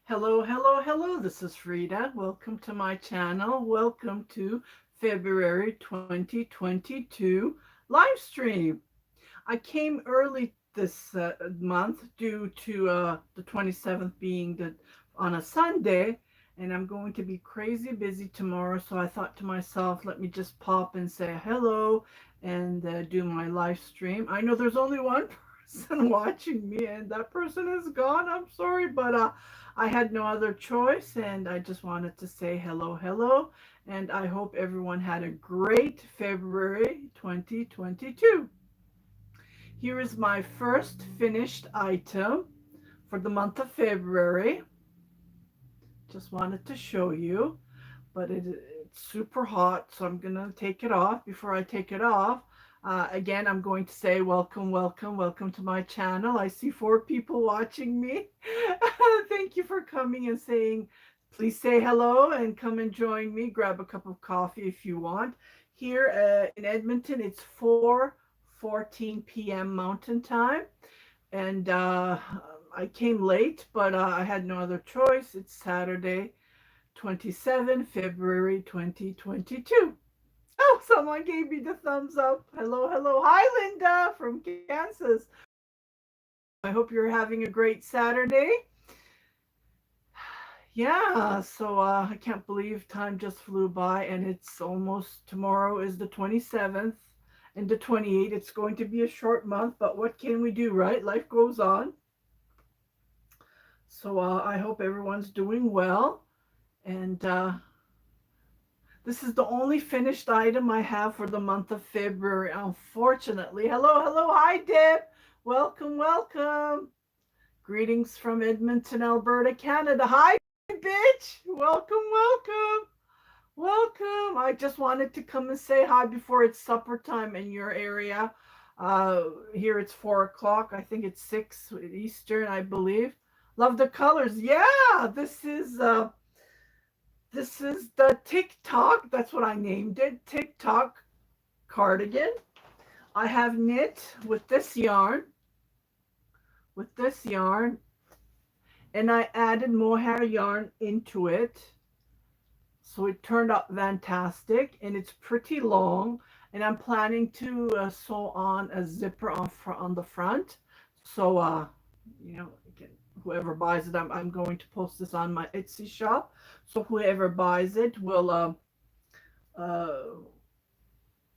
Hello, hello, hello. This is Frida. Welcome to my channel. Welcome to February 2022 live stream. I came early this month due to the 27th being on a Sunday, and I'm going to be crazy busy tomorrow. So I thought to myself, let me just pop and say hello and do my live stream. I know there's only one person watching me, and that person is gone. I'm sorry, but I had no other choice, and I just wanted to say hello, hello, and I hope everyone had a great February 2022. Here is my first finished item for the month of February. Just wanted to show you, but it's super hot, so I'm gonna take it off. Before I take it off, again, I'm going to say welcome, welcome, welcome to my channel. I see 4 people watching me. Thank you for coming and saying, please say hello and come and join me. Grab a cup of coffee if you want. Here in Edmonton, it's 4:14 p.m. Mountain Time, and I came late, but I had no other choice. It's Saturday, 27 February 2022. Oh, someone gave me the thumbs up. Hello, hello. Hi, Linda from Kansas. I hope you're having a great Saturday. Yeah, so I can't believe time just flew by, and it's almost tomorrow is the 27th and the 28th. It's going to be a short month, but what can we do, right? Life goes on. So I hope everyone's doing well. And this is the only finished item I have for the month of February, unfortunately. Hello, hello. Hi, Deb. Welcome, welcome. Greetings from Edmonton, Alberta, Canada. Hi, bitch. Welcome, welcome. Welcome. I just wanted to come and say hi before it's supper time in your area. Here it's 4 o'clock. I think it's 6 Eastern, I believe. Love the colors. Yeah, this is the TikTok. That's what I named it. TikTok cardigan. I have knit with this yarn, and I added mohair yarn into it. So it turned out fantastic, and it's pretty long, and I'm planning to sew on a zipper on the front. So again, whoever buys it, I'm going to post this on my Etsy shop. So whoever buys it uh,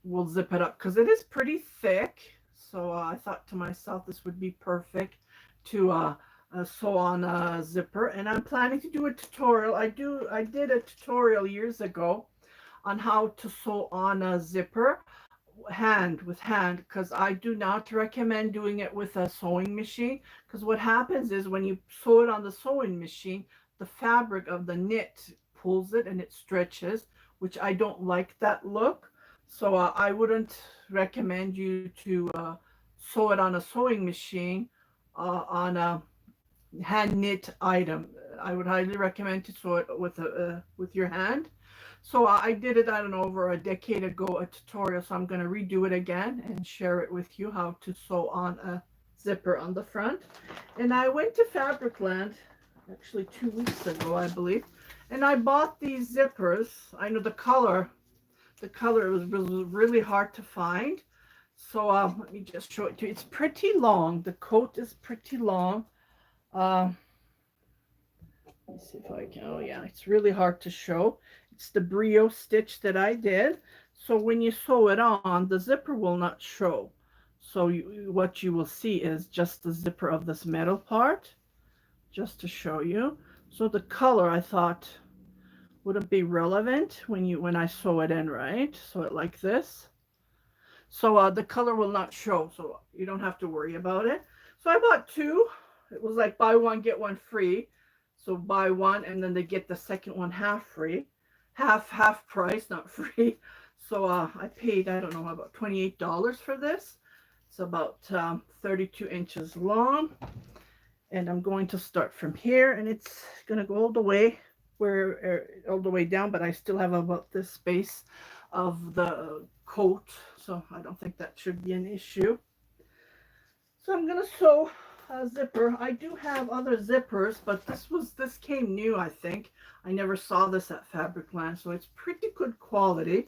will zip it up because it is pretty thick. So I thought to myself this would be perfect to sew on a zipper, and I'm planning to do a tutorial. I did a tutorial years ago on how to sew on a zipper with hand, because I do not recommend doing it with a sewing machine, because what happens is when you sew it on the sewing machine, the fabric of the knit pulls it and it stretches, which I don't like that look. So I wouldn't recommend you to sew it on a sewing machine on a hand knit item. I would highly recommend to sew it with your hand. So I did it, I don't know, over a decade ago, a tutorial. So I'm going to redo it again and share it with you how to sew on a zipper on the front. And I went to Fabricland actually 2 weeks ago, I believe, and I bought these zippers. I know the color was really hard to find. So let me just show it to you. It's pretty long. The coat is pretty long. Uh, let me see if I can. Oh yeah, it's really hard to show. It's the brio stitch that I did. So when you sew it on, the zipper will not show. So what you will see is just the zipper of this metal part, just to show you. So the color, I thought, wouldn't be relevant when I sew it in, right? Sew it like this. So the color will not show, so you don't have to worry about it. So I bought two. It was like buy one, get one free. So buy one, and then they get the second one half free. Half price, not free. So I paid, I don't know, about $28 for this. It's about 32 inches long. And I'm going to start from here, and it's going to go all the way down, but I still have about this space of the coat, so I don't think that should be an issue. So I'm going to sew zipper. I do have other zippers, but this came new, I think. I never saw this at Fabricland, so it's pretty good quality.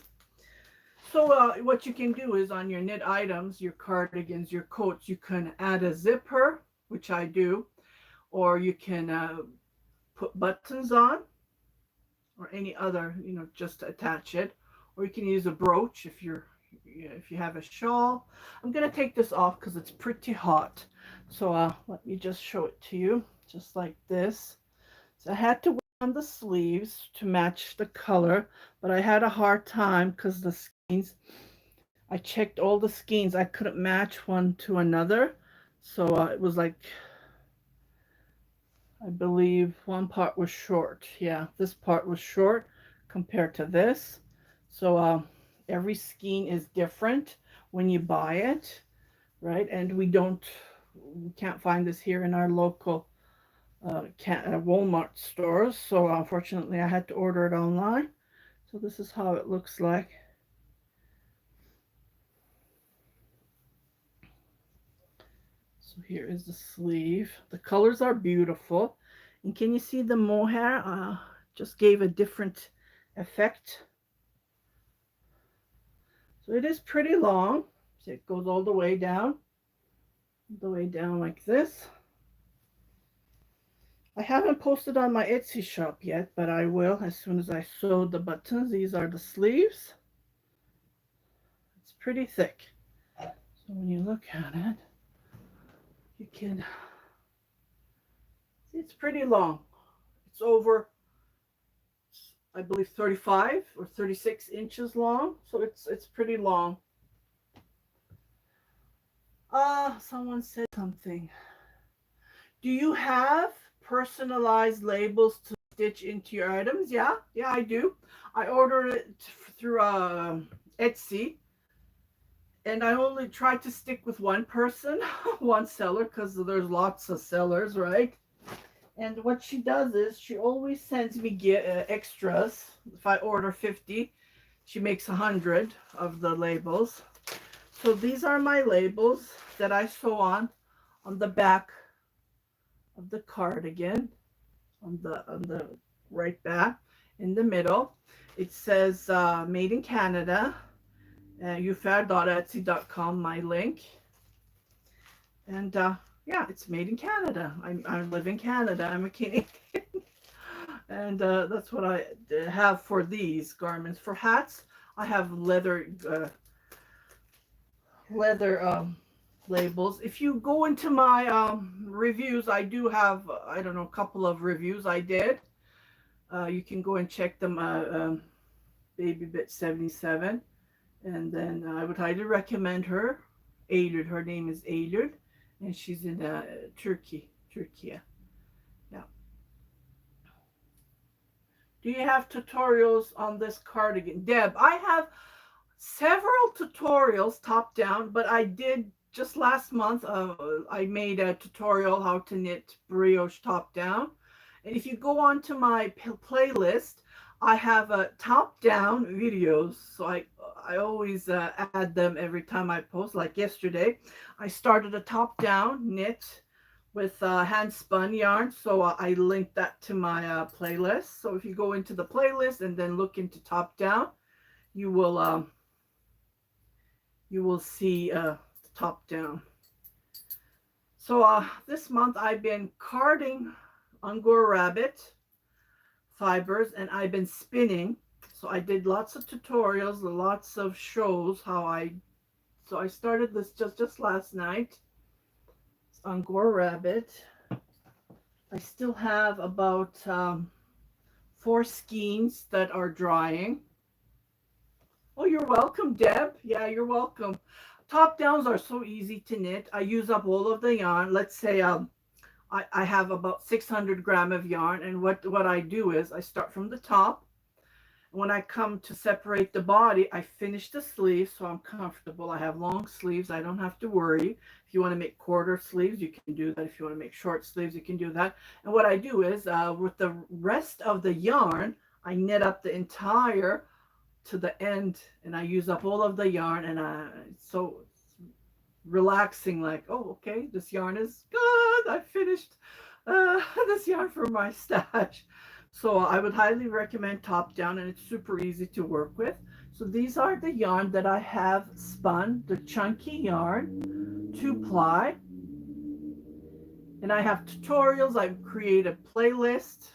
So what you can do is on your knit items, your cardigans, your coats, you can add a zipper, which I do, or you can put buttons on, or any other, just to attach it, or you can use a brooch if you have a shawl. I'm gonna take this off because it's pretty hot. So let me just show it to you, just like this. So I had to wear on the sleeves to match the color, but I had a hard time because the skeins, I checked all the skeins, I couldn't match one to another. So it was like, I believe one part was short. Yeah, this part was short compared to this. So every skein is different when you buy it, right? And we can't find this here in our local Walmart stores. So unfortunately, I had to order it online. So this is how it looks like. So here is the sleeve. The colors are beautiful. And can you see the mohair? Just gave a different effect. So it is pretty long. So it goes all the way down like this. I haven't posted on my Etsy shop yet, but I will as soon as I sew the buttons. These are the sleeves. It's pretty thick. So when you look at it, you can see it's pretty long. It's over, I believe, 35 or 36 inches long. So it's pretty long. Someone said something. Do you have personalized labels to stitch into your items? Yeah, I do. I ordered it through Etsy, and I only tried to stick with one person, one seller, because there's lots of sellers, right? And what she does is she always sends me extras. If I order 50, she makes 100 of the labels. So these are my labels that I sew on the back of the cardigan, on the right back. In the middle it says made in Canada, ufair.etsy.com, my link. And yeah, it's made in Canada. I live in Canada. I'm a Canadian. And that's what I have for these garments. For hats, I have leather labels. If you go into my reviews, I do have, I don't know, a couple of reviews I did. You can go and check them, Baby Bit 77. And then I would highly recommend her. Eylül, her name is Eylül, and she's in Turkey. Yeah. Do you have tutorials on this cardigan? Deb, I have several tutorials top down, but I did just last month, I made a tutorial how to knit brioche top down. And if you go on to my playlist, I have top down videos. So I always add them every time I post. Like yesterday, I started a top down knit with hand spun yarn. So I linked that to my playlist. So if you go into the playlist and then look into top down, you will see top down. So this month I've been carding angora rabbit fibers, and I've been spinning. So I did lots of tutorials, lots of shows so I started this just last night. It's angora rabbit. I still have about 4 skeins that are drying. Oh, you're welcome, Deb. Yeah, you're welcome. Top downs are so easy to knit. I use up all of the yarn. Let's say I have about 600 grams of yarn, and what I do is I start from the top. When I come to separate the body, I finish the sleeves, so I'm comfortable. I have long sleeves. I don't have to worry. If you want to make quarter sleeves, you can do that. If you want to make short sleeves, you can do that. And what I do is with the rest of the yarn, I knit up the entire to the end, and I use up all of the yarn, and it's so relaxing, like, oh, okay, this yarn is good. I finished this yarn for my stash. So I would highly recommend Top Down, and it's super easy to work with. So these are the yarn that I have spun, the chunky yarn, 2-ply. And I have tutorials. I've created a playlist,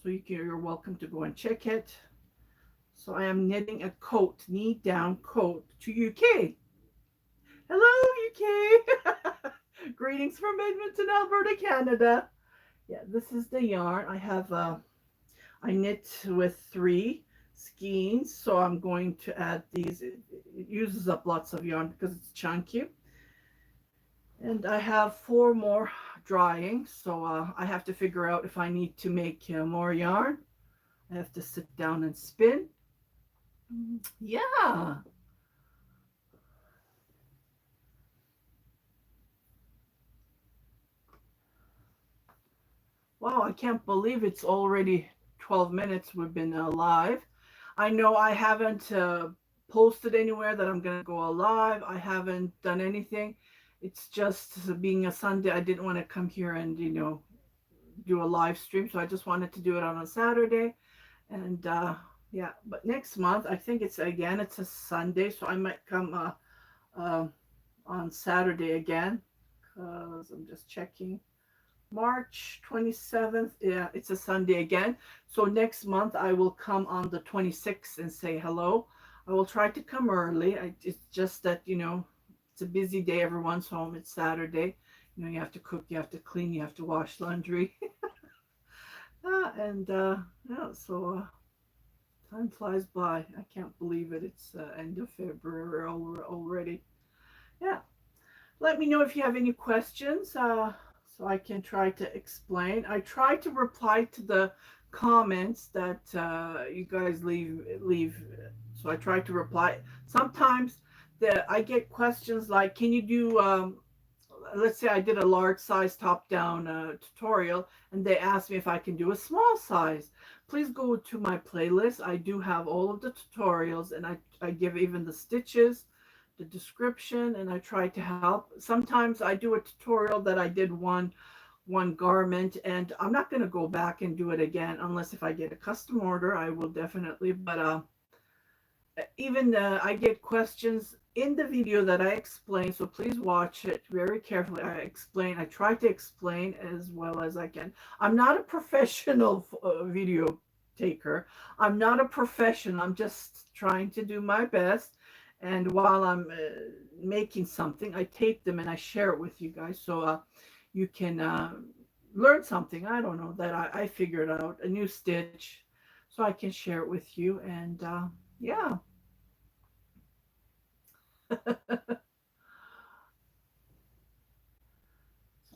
so you're welcome to go and check it. So I am knitting a coat, knee down coat to UK. Hello, UK. Greetings from Edmonton, Alberta, Canada. Yeah, this is the yarn. I knit with 3 skeins, so I'm going to add these. It uses up lots of yarn because it's chunky. And I have 4 more drying, so I have to figure out if I need to make more yarn. I have to sit down and spin. Yeah. Wow, I can't believe it's already 12 minutes we've been live. I know I haven't posted anywhere that I'm going to go live. I haven't done anything. It's just being a Sunday, I didn't want to come here and, do a live stream. So I just wanted to do it on a Saturday. And yeah, but next month, I think it's a Sunday. So I might come on Saturday again, because I'm just checking. March 27th, yeah, it's a Sunday again. So next month I will come on the 26th and say hello. I will try to come early. It's just that, it's a busy day. Everyone's home. It's Saturday. You have to cook, you have to clean, you have to wash laundry. Yeah, so time flies by. I can't believe it. It's end of February already. Yeah. Let me know if you have any questions. So I can try to explain. I try to reply to the comments that you guys leave. So I try to reply. Sometimes I get questions like, can you do, let's say I did a large size top down tutorial, and they asked me if I can do a small size. Please go to my playlist. I do have all of the tutorials, and I give even the stitches, the description, and I try to help. Sometimes I do a tutorial that I did one garment, and I'm not going to go back and do it again unless if I get a custom order. I will definitely, but even I get questions in the video that I explain, so please watch it very carefully. I try to explain as well as I can. I'm not a professional video taker. I'm not a professional. I'm just trying to do my best. And while I'm making something, I tape them and I share it with you guys, so you can learn something. I don't know, that I figured out a new stitch, so I can share it with you. And yeah.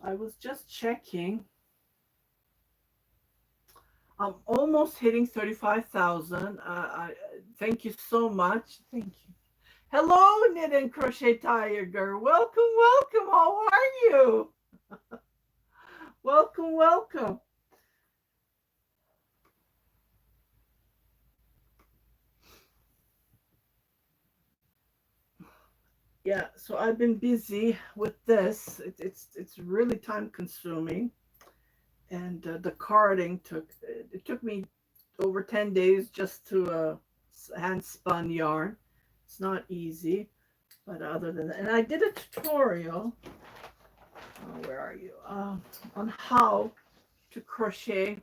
I was just checking. I'm almost hitting 35,000. Thank you so much. Thank you. Hello, Knit and Crochet Tiger. Welcome, welcome. How are you? Welcome, welcome. Yeah, so I've been busy with this. It's really time consuming, and the carding took me over 10 days just to hand spun yarn. It's not easy, but other than that, and I did a tutorial. Where are you? On how to crochet.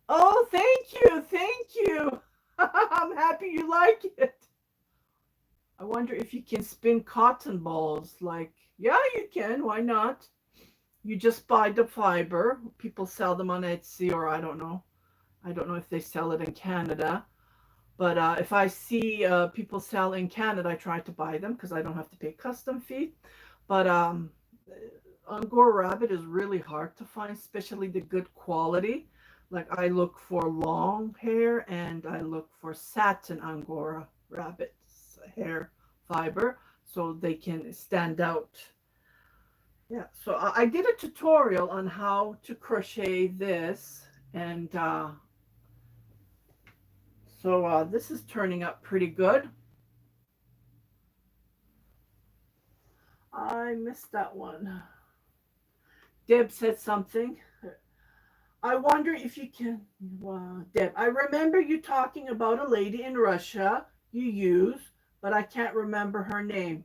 Oh, thank you, thank you. I'm happy you like it. I wonder if you can spin cotton balls. Like, yeah, you can. Why not? You just buy the fiber. People sell them on Etsy, or I don't know. I don't know if they sell it in Canada. But if I see people sell in Canada, I try to buy them because I don't have to pay custom fee. But angora rabbit is really hard to find, especially the good quality. Like, I look for long hair, and I look for satin angora rabbit's hair fiber, so they can stand out. Yeah, so I did a tutorial on how to crochet this, and so this is turning up pretty good. I missed that one. Deb said something. I wonder if you can. Deb, I remember you talking about a lady in Russia you use, but I can't remember her name.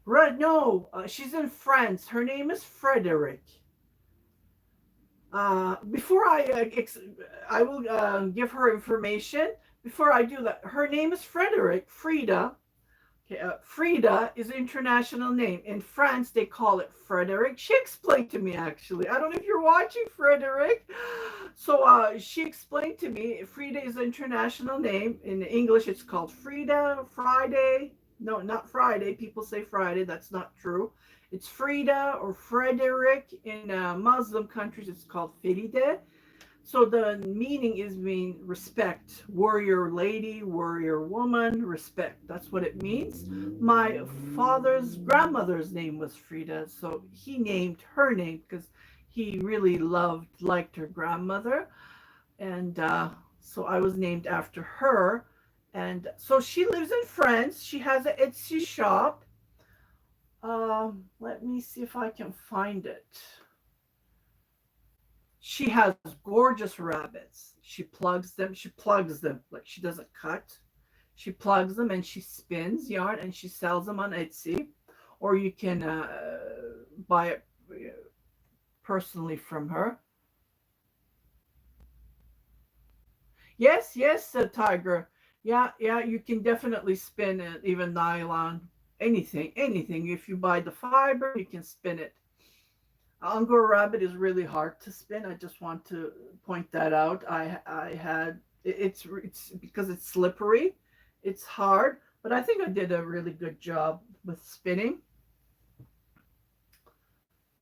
Red, no, she's in France. Her name is Frederick. Before I will give her information. Before I do that, her name is Frederick. Frida. Okay, Frida is an international name. In France, they call it Frederick. She explained to me, actually. I don't know if you're watching, Frederick. So she explained to me Frida is an international name. In English, it's called Frida, Friday. No, not Friday. People say Friday. That's not true. It's Frida or Frederick. In Muslim countries, it's called Firide. So the meaning is mean respect, warrior lady, warrior woman, respect. That's what it means. My father's grandmother's name was Frida, so he named her name because he really liked her grandmother, and so I was named after her. And so she lives in France. She has an Etsy shop. Let me see if I can find it. She has gorgeous rabbits. She plugs them, like she doesn't cut. She plugs them and she spins yarn and she sells them on Etsy, or you can buy it personally from her. Yes, yes, Tiger. Yeah, yeah, you can definitely spin it, even nylon, anything. If you buy the fiber, you can spin it. Angora rabbit is really hard to spin. I just want to point that out. I had it's because it's slippery. It's hard, but I think I did a really good job with spinning.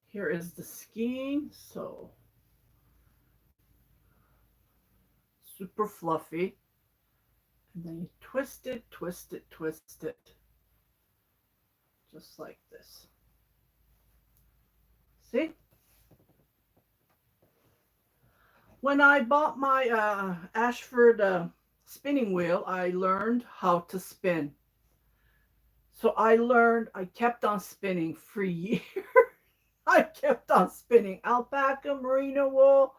Here is the skein. So super fluffy. And then you twist it, twist it, twist it. Just like this. See? When I bought my Ashford spinning wheel, I learned how to spin. So I kept on spinning for years. I kept on spinning alpaca, merino wool.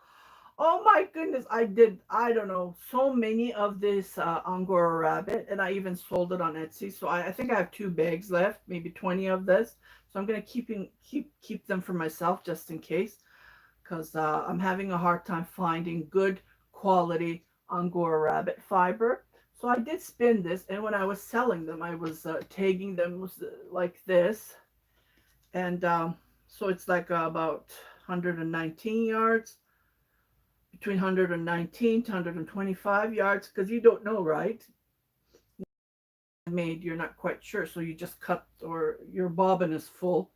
Oh my goodness, I don't know, so many of this Angora rabbit, and I even sold it on Etsy. So I think I have 2 bags left, maybe 20 of this. So I'm gonna keep them for myself just in case, because I'm having a hard time finding good quality Angora rabbit fiber. So I did spin this, and when I was selling them, I was tagging them like this, and so it's like about 119 yards, between 119 to 125 yards, because you don't know, right? Made, you're not quite sure, so you just cut, or your bobbin is full.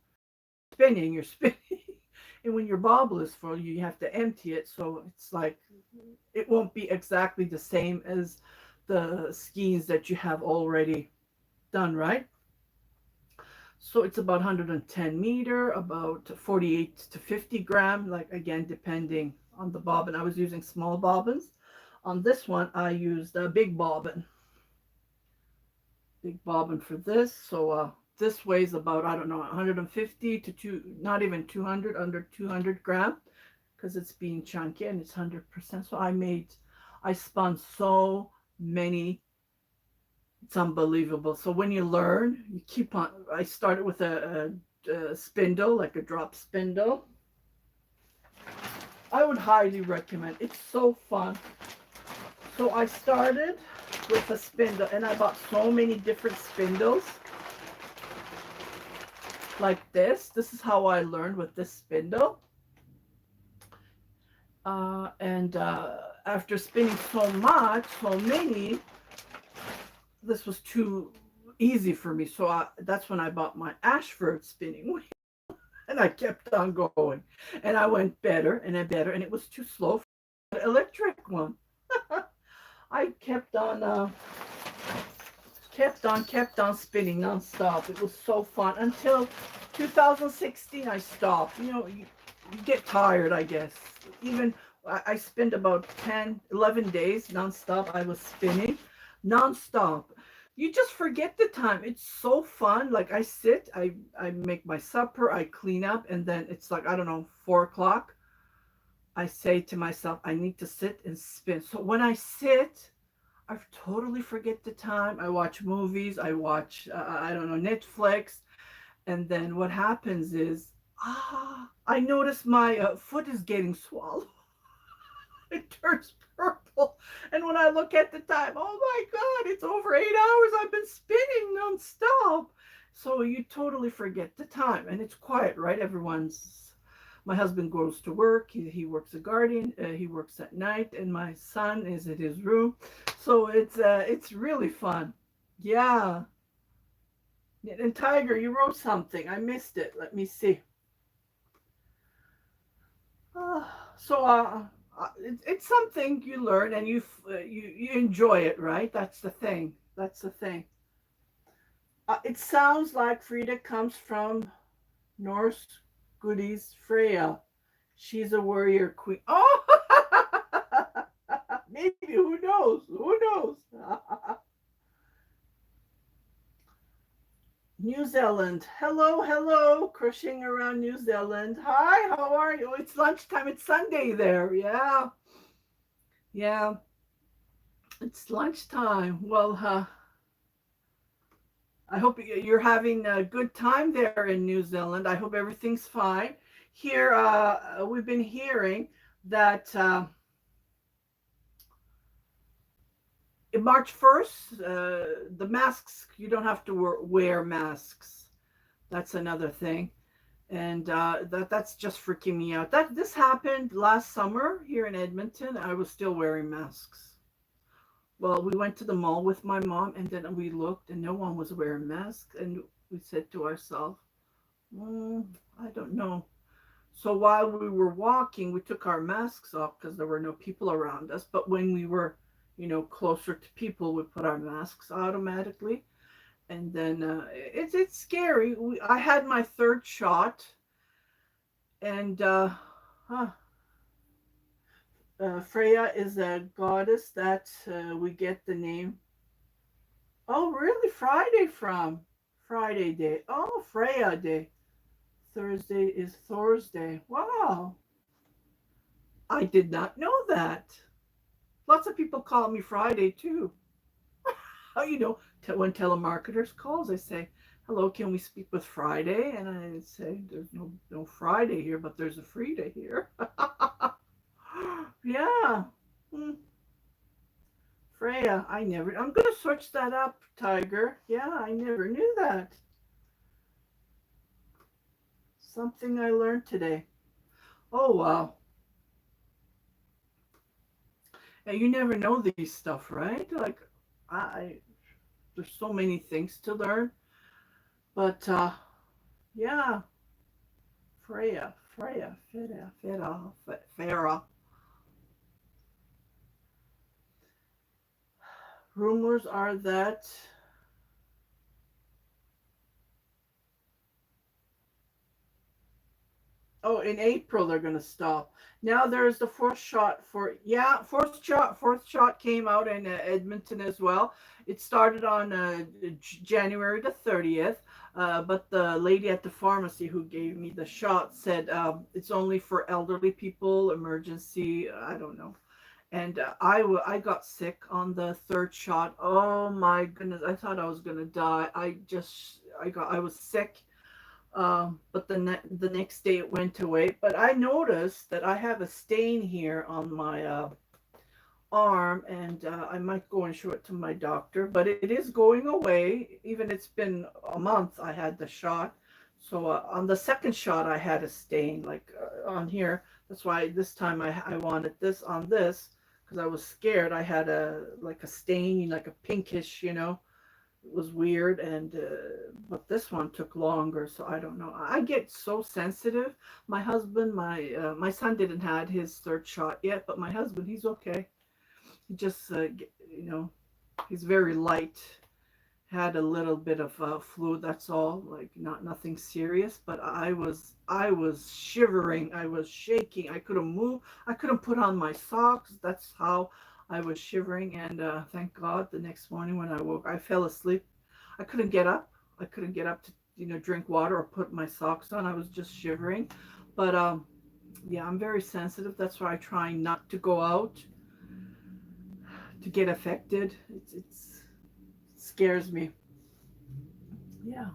You're spinning, and when your bobble is full, you have to empty it. So it's like it won't be exactly the same as the skeins that you have already done, right? So it's about 110 meter, about 48 to 50 gram, like again, depending on the bobbin. I was using small bobbins. On this one, I used a big bobbin. Big bobbin for this. So this weighs about, I don't know, 150 to not even 200, under 200 gram, because it's being chunky and it's 100%. So I spun so many. It's unbelievable. So when you learn, you keep on. I started with a spindle, like a drop spindle. I would highly recommend. It's so fun. So I started with a spindle, and I bought so many different spindles like this. This is how I learned with this spindle. And after spinning so many, this was too easy for me. So that's when I bought my Ashford spinning wheel. And I kept on going. And I went better and better. And it was too slow for the electric one. I kept on spinning nonstop. It was so fun until 2016. I stopped. You get tired, I guess. Even I spent about 10, 11 days nonstop. I was spinning nonstop. You just forget the time. It's so fun. Like I sit, I make my supper, I clean up, and then it's like, I don't know, 4 o'clock. I say to myself, I need to sit and spin. So when I sit, I totally forget the time. I watch movies, I watch, I don't know, Netflix. And then what happens is, I notice my foot is getting swollen. It turns purple. And when I look at the time, oh my God, it's over 8 hours. I've been spinning nonstop. So you totally forget the time. And it's quiet, right? My husband goes to work. He works a guardian. He works at night. And my son is at his room. So it's really fun. Yeah. And Tiger, you wrote something. I missed it. Let me see. Uh, it's something you learn and you enjoy it, right? That's the thing. That's the thing. It sounds like Frida comes from Norse goodies Freya. She's a warrior queen. Oh, maybe. Who knows? Who knows? New Zealand. Hello, hello. Crocheting around New Zealand. Hi, how are you? Oh, it's lunchtime. It's Sunday there. Yeah. Yeah. It's lunchtime. Well, I hope you're having a good time there in New Zealand. I hope everything's fine. Here, we've been hearing that March 1st, the masks, you don't have to wear masks. That's another thing. And that's just freaking me out. This happened last summer here in Edmonton. I was still wearing masks. Well, we went to the mall with my mom, and then we looked, and no one was wearing masks. And we said to ourselves, I don't know. So while we were walking, we took our masks off because there were no people around us. But when we were, closer to people, we put our masks automatically. And then it's scary. I had my third shot, and huh, Freya is a goddess that we get the name. Oh, really? Friday from Friday day. Oh, Freya day. Thursday is Thursday. Wow. I did not know that. Lots of people call me Friday too. Oh, when telemarketers calls, I say, "Hello, can we speak with Friday?" And I say, "There's no Friday here, but there's a Frida here." Yeah. Hmm. Freya, I'm gonna search that up, Tiger. Yeah, I never knew that. Something I learned today. Oh wow. Yeah, you never know these stuff, right? Like I there's so many things to learn. But yeah, Farah. Rumors are that in April they're gonna stop. Now there's the fourth shot came out in Edmonton as well. It started on January the 30th. But the lady at the pharmacy who gave me the shot said it's only for elderly people, emergency. I don't know. And I got sick on the third shot. Oh my goodness, I thought I was gonna die. I was sick. But the next day it went away. But I noticed that I have a stain here on my arm, and I might go and show it to my doctor. But it is going away. Even it's been a month. I had the shot. So on the second shot, I had a stain like on here. That's why this time I wanted this on this because I was scared. I had a stain, like a pinkish, it was weird. And but this one took longer, so I don't know. I get so sensitive. My husband, my son didn't had his third shot yet, but my husband, he's okay. He just you know he's very light, had a little bit of flu, that's all, like nothing serious. But I was shivering, I was shaking, I couldn't move, I couldn't put on my socks. That's how I was shivering, and thank God the next morning when I woke, I fell asleep. I couldn't get up. I couldn't get up to, drink water or put my socks on. I was just shivering. But yeah, I'm very sensitive. That's why I try not to go out to get affected. It scares me. Yeah.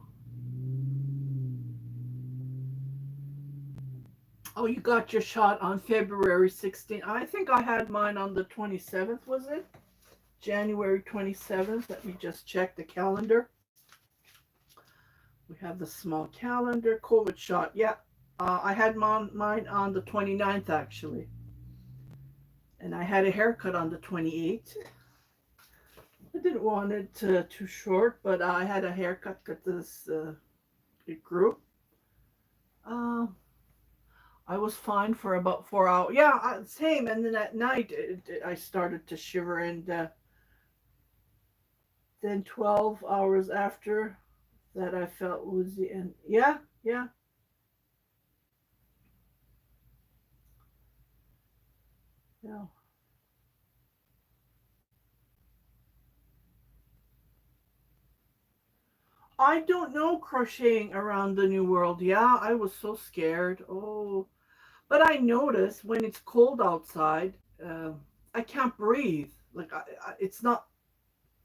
Oh, you got your shot on February 16th. I think I had mine on the 27th, was it? January 27th. Let me just check the calendar. We have the small calendar. COVID shot. Yeah. I had mine on the 29th, actually. And I had a haircut on the 28th. I didn't want it too short, but I had a haircut cut this it grew. Uh, I was fine for about 4 hours. Yeah, same. And then at night, I started to shiver, and then 12 hours after that, I felt woozy. And yeah, yeah, yeah. I don't know crocheting around the New World. Yeah, I was so scared. Oh, but I noticed when it's cold outside, I can't breathe. Like it's not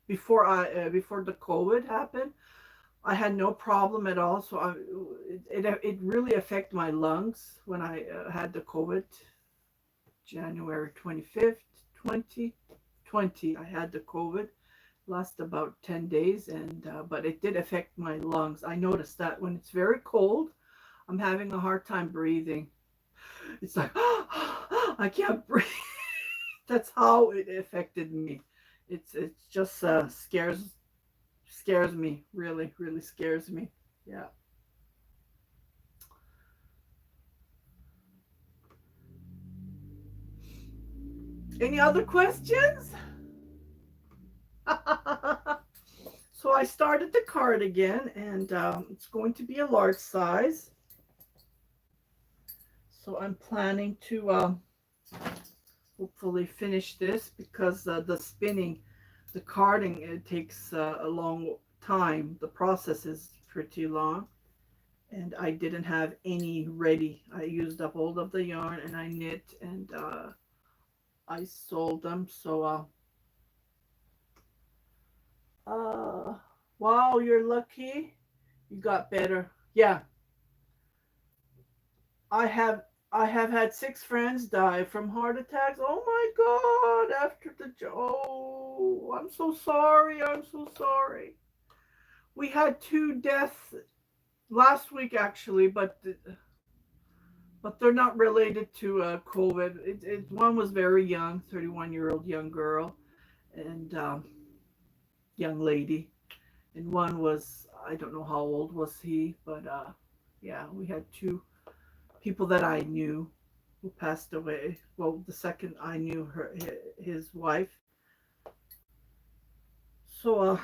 before the COVID happened. I had no problem at all. So it really affected my lungs when I had the COVID. January 25th, 2020. I had the COVID. Last about 10 days, and but it did affect my lungs. I noticed that when it's very cold, I'm having a hard time breathing. It's like I can't breathe. That's how it affected me. It's just scares me, really scares me. Yeah. Any other questions? So I started the cardigan, and it's going to be a large size. So I'm planning to hopefully finish this, because the spinning, the carding, it takes a long time. The process is pretty long, and I didn't have any ready. I used up all of the yarn, and I knit, and I sold them. So uh wow, you're lucky. You got better. Yeah, I have I have had 6 friends die from heart attacks. Oh my God! After the oh, I'm so sorry. I'm so sorry. We had 2 deaths last week, actually, but they're not related to COVID. One was very young, 31-year-old young girl, and young lady, and one was, I don't know how old was he, but yeah, we had 2 people that I knew who passed away. Well, the second I knew his wife. So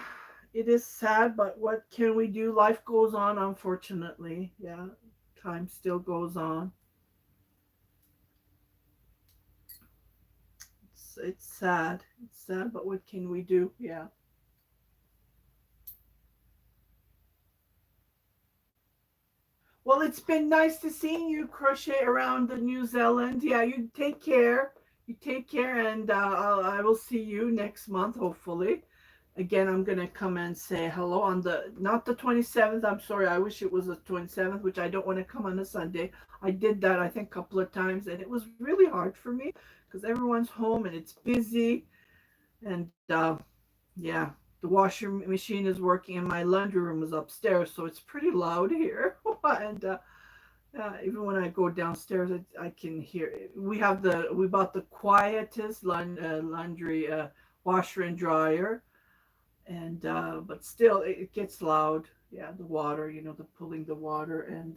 it is sad, but what can we do? Life goes on, unfortunately. Yeah, time still goes on. It's sad. It's sad, but what can we do? Yeah. Well, it's been nice to see you crochet around the New Zealand. Yeah, you take care. You take care, and I will see you next month, hopefully. Again, I'm gonna come and say hello on the not the 27th. I'm sorry. I wish it was the 27th, which I don't want to come on a Sunday. I did that, I think, a couple of times, and it was really hard for me because everyone's home and it's busy, and yeah, the washer machine is working, and my laundry room is upstairs, so it's pretty loud here. And even when I go downstairs, I can hear it. We bought the quietest laundry washer and dryer, and but still it gets loud. Yeah, the water, the pulling the water, and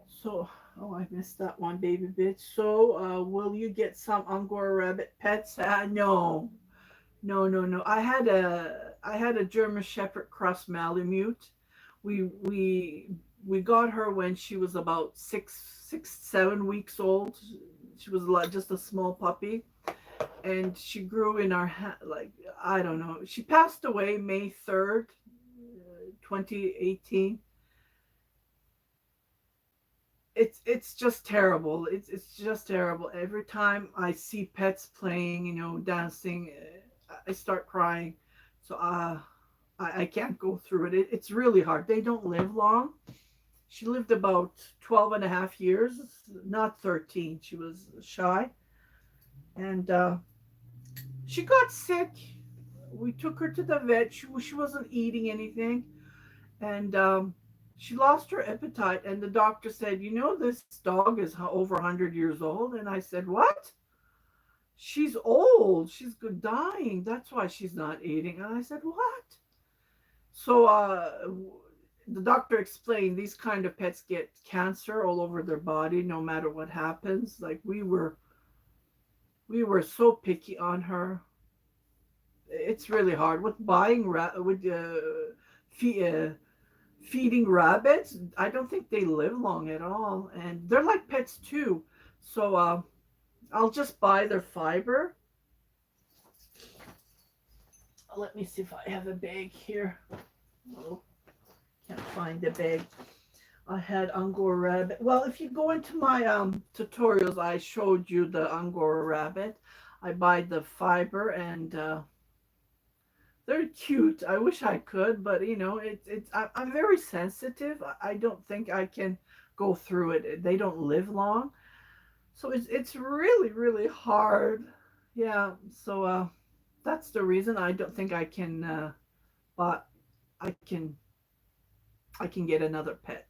so oh, I missed that one, baby bitch. So will you get some Angora rabbit pets? No, no. I had a German Shepherd cross Malamute. We we got her when she was about 6, 7 weeks old. She was like just a small puppy, and she grew in our like I don't know. She passed away May 3rd, 2018. It's just terrible. It's just terrible. Every time I see pets playing, dancing, I start crying. So I can't go through it. It's really hard. They don't live long. She lived about 12 and a half years, not 13. She was shy. And she got sick. We took her to the vet. She wasn't eating anything. And she lost her appetite. And the doctor said, this dog is over 100 years old. And I said, what? She's old. She's dying. That's why she's not eating. And I said, what? So the doctor explained these kind of pets get cancer all over their body no matter what happens. Like we were so picky on her. It's really hard with buying feeding rabbits. I don't think they live long at all, and they're like pets too. So I'll just buy their fiber. Let me see if I have a bag here. Oh, can't find the bag. I had angora rabbit. Well, if you go into my tutorials, I showed you the angora rabbit. I buy the fiber, and they're cute. I wish I could, but I'm very sensitive. I don't think I can go through it. They don't live long, so it's really really hard. Yeah. So that's the reason I don't think I can. But I can get another pet.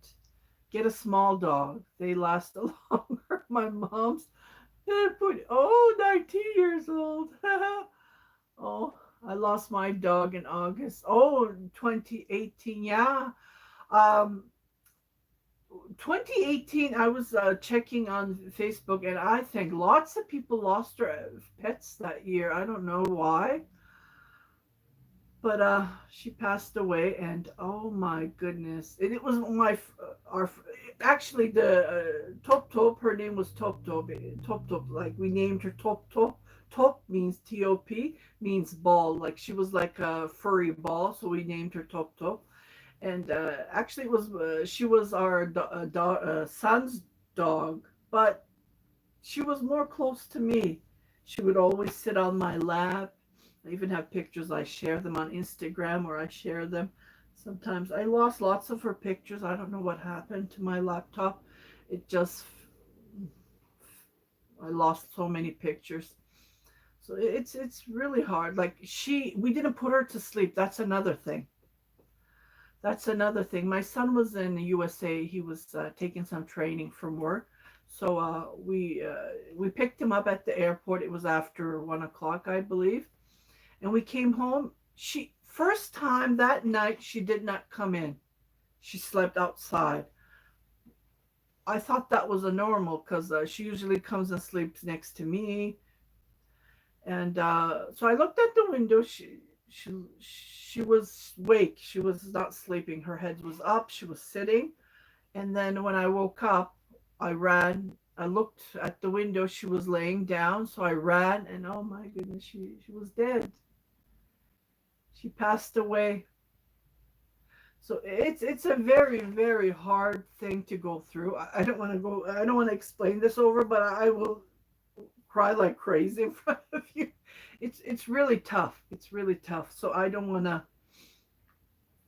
Get a small dog. They last longer. My mom's 19 years old. Oh, I lost my dog in August. Oh, 2018. Yeah. Um, 2018, I was checking on Facebook, and I think lots of people lost their pets that year. I don't know why. But she passed away, and oh my goodness, it was our actually the Top Top. Her name was Top Top. Top Top, like we named her Top Top. Top means T-O-P, means ball. Like she was like a furry ball, so we named her Top Top. And actually, it was she was our son's dog, but she was more close to me. She would always sit on my lap. I even have pictures. I share them on Instagram, or I share them. Sometimes I lost lots of her pictures. I don't know what happened to my laptop. It just, I lost so many pictures. So it's really hard. Like we didn't put her to sleep. That's another thing. That's another thing. My son was in the USA. He was taking some training from work. So we picked him up at the airport. It was after 1 o'clock, I believe. And we came home. She first time that night she did not come in. She slept outside. I thought that was a normal because she usually comes and sleeps next to me. And so I looked at the window. She was awake. She was not sleeping. Her head was up. She was sitting. And then when I woke up, I ran. I looked at the window. She was laying down. So I ran, and oh my goodness, she was dead. She passed away. So it's a very very hard thing to go through. I don't want to go. I don't want to explain this over, but I will cry like crazy in front of you. It's really tough. It's really tough. So I don't want to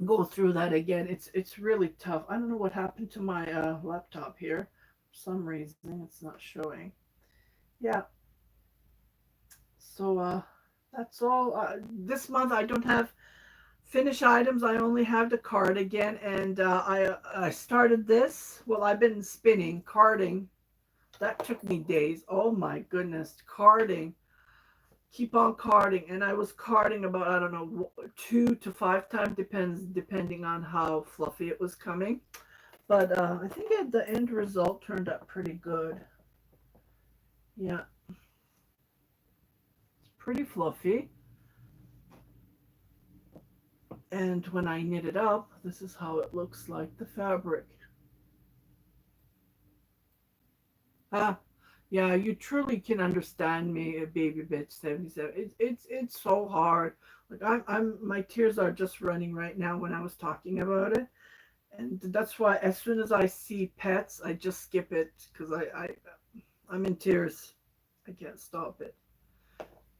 go through that again. It's really tough. I don't know what happened to my laptop here. For some reason it's not showing. Yeah. So that's all. This month I don't have finished items. I only have the cardigan, and I started this. Well, I've been spinning, carding. That took me days. Oh my goodness, carding. Keep on carding, and I was carding about, I don't know, 2 to 5 times, depending on how fluffy it was coming. But I think the end result turned out pretty good. Yeah, it's pretty fluffy. And when I knit it up, this is how it looks like, the fabric. Ah, Yeah, you truly can understand me, baby bitch 77. It's so hard. Like my tears are just running right now when I was talking about it. And that's why as soon as I see pets, I just skip it because I'm in tears. I can't stop it.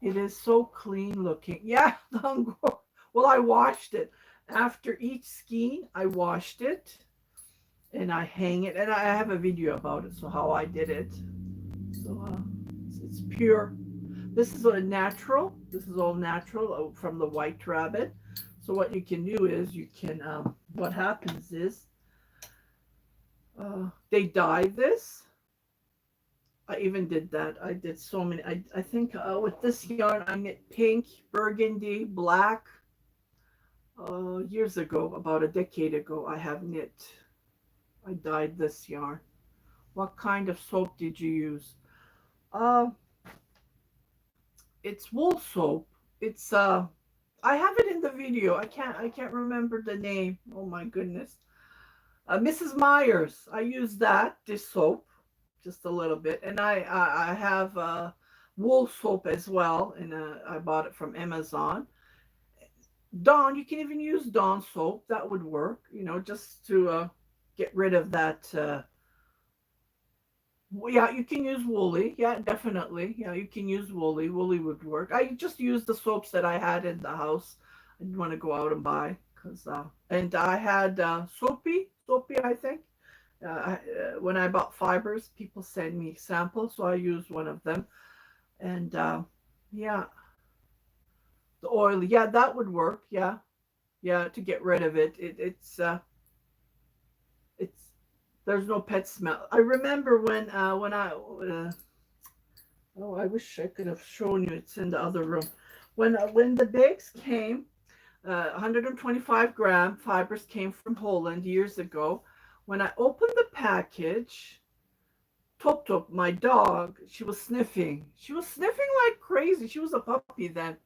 It is so clean looking. Yeah, the angora. Well, I washed it. After each skein, I washed it and I hang it. And I have a video about it, so how I did it. So it's pure. This is a natural. This is all natural from the white rabbit. So what you can do is you can. What happens is they dye this. I even did that. I did so many. I think with this yarn I knit pink, burgundy, black. Years ago, about a decade ago, I have knit. I dyed this yarn. What kind of soap did you use? Uh, it's wool soap. It's I have it in the video. I can't remember the name. Oh my goodness. Mrs. Myers. I use that dish soap just a little bit, and I have wool soap as well, and I bought it from Amazon. Dawn, you can even use Dawn soap. That would work, just to get rid of that. Yeah, you can use woolly. Yeah, definitely. Yeah, you can use woolly. Woolly would work. I just used the soaps that I had in the house. I didn't want to go out and buy because and I had soapy, I think. When I bought fibers, people send me samples, so I used one of them. And yeah, the oil. Yeah, that would work. Yeah, yeah, to get rid of it. It's there's no pet smell. I remember when I oh, I wish I could have shown you. It's in the other room. When the bags came, 125-gram fibers came from Holland years ago. When I opened the package, Top Top, my dog, she was sniffing. She was sniffing like crazy. She was a puppy then.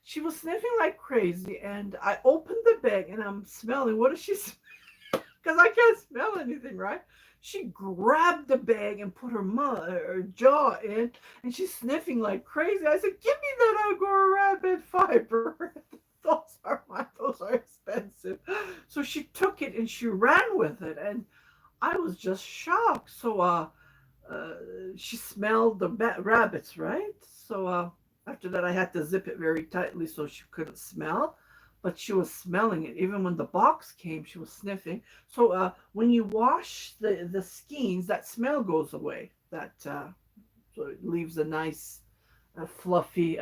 She was sniffing like crazy, and I opened the bag and I'm smelling. What is she? Because I can't smell anything, right? She grabbed the bag and put her jaw in, and she's sniffing like crazy. I said, "Give me that Angora rabbit fiber. Those are expensive." So she took it and she ran with it, and I was just shocked. So uh, she smelled the rabbits, right? So after that, I had to zip it very tightly so she couldn't smell. But she was smelling it. Even when the box came, she was sniffing. So when you wash the skeins, that smell goes away. That so it leaves a nice, fluffy.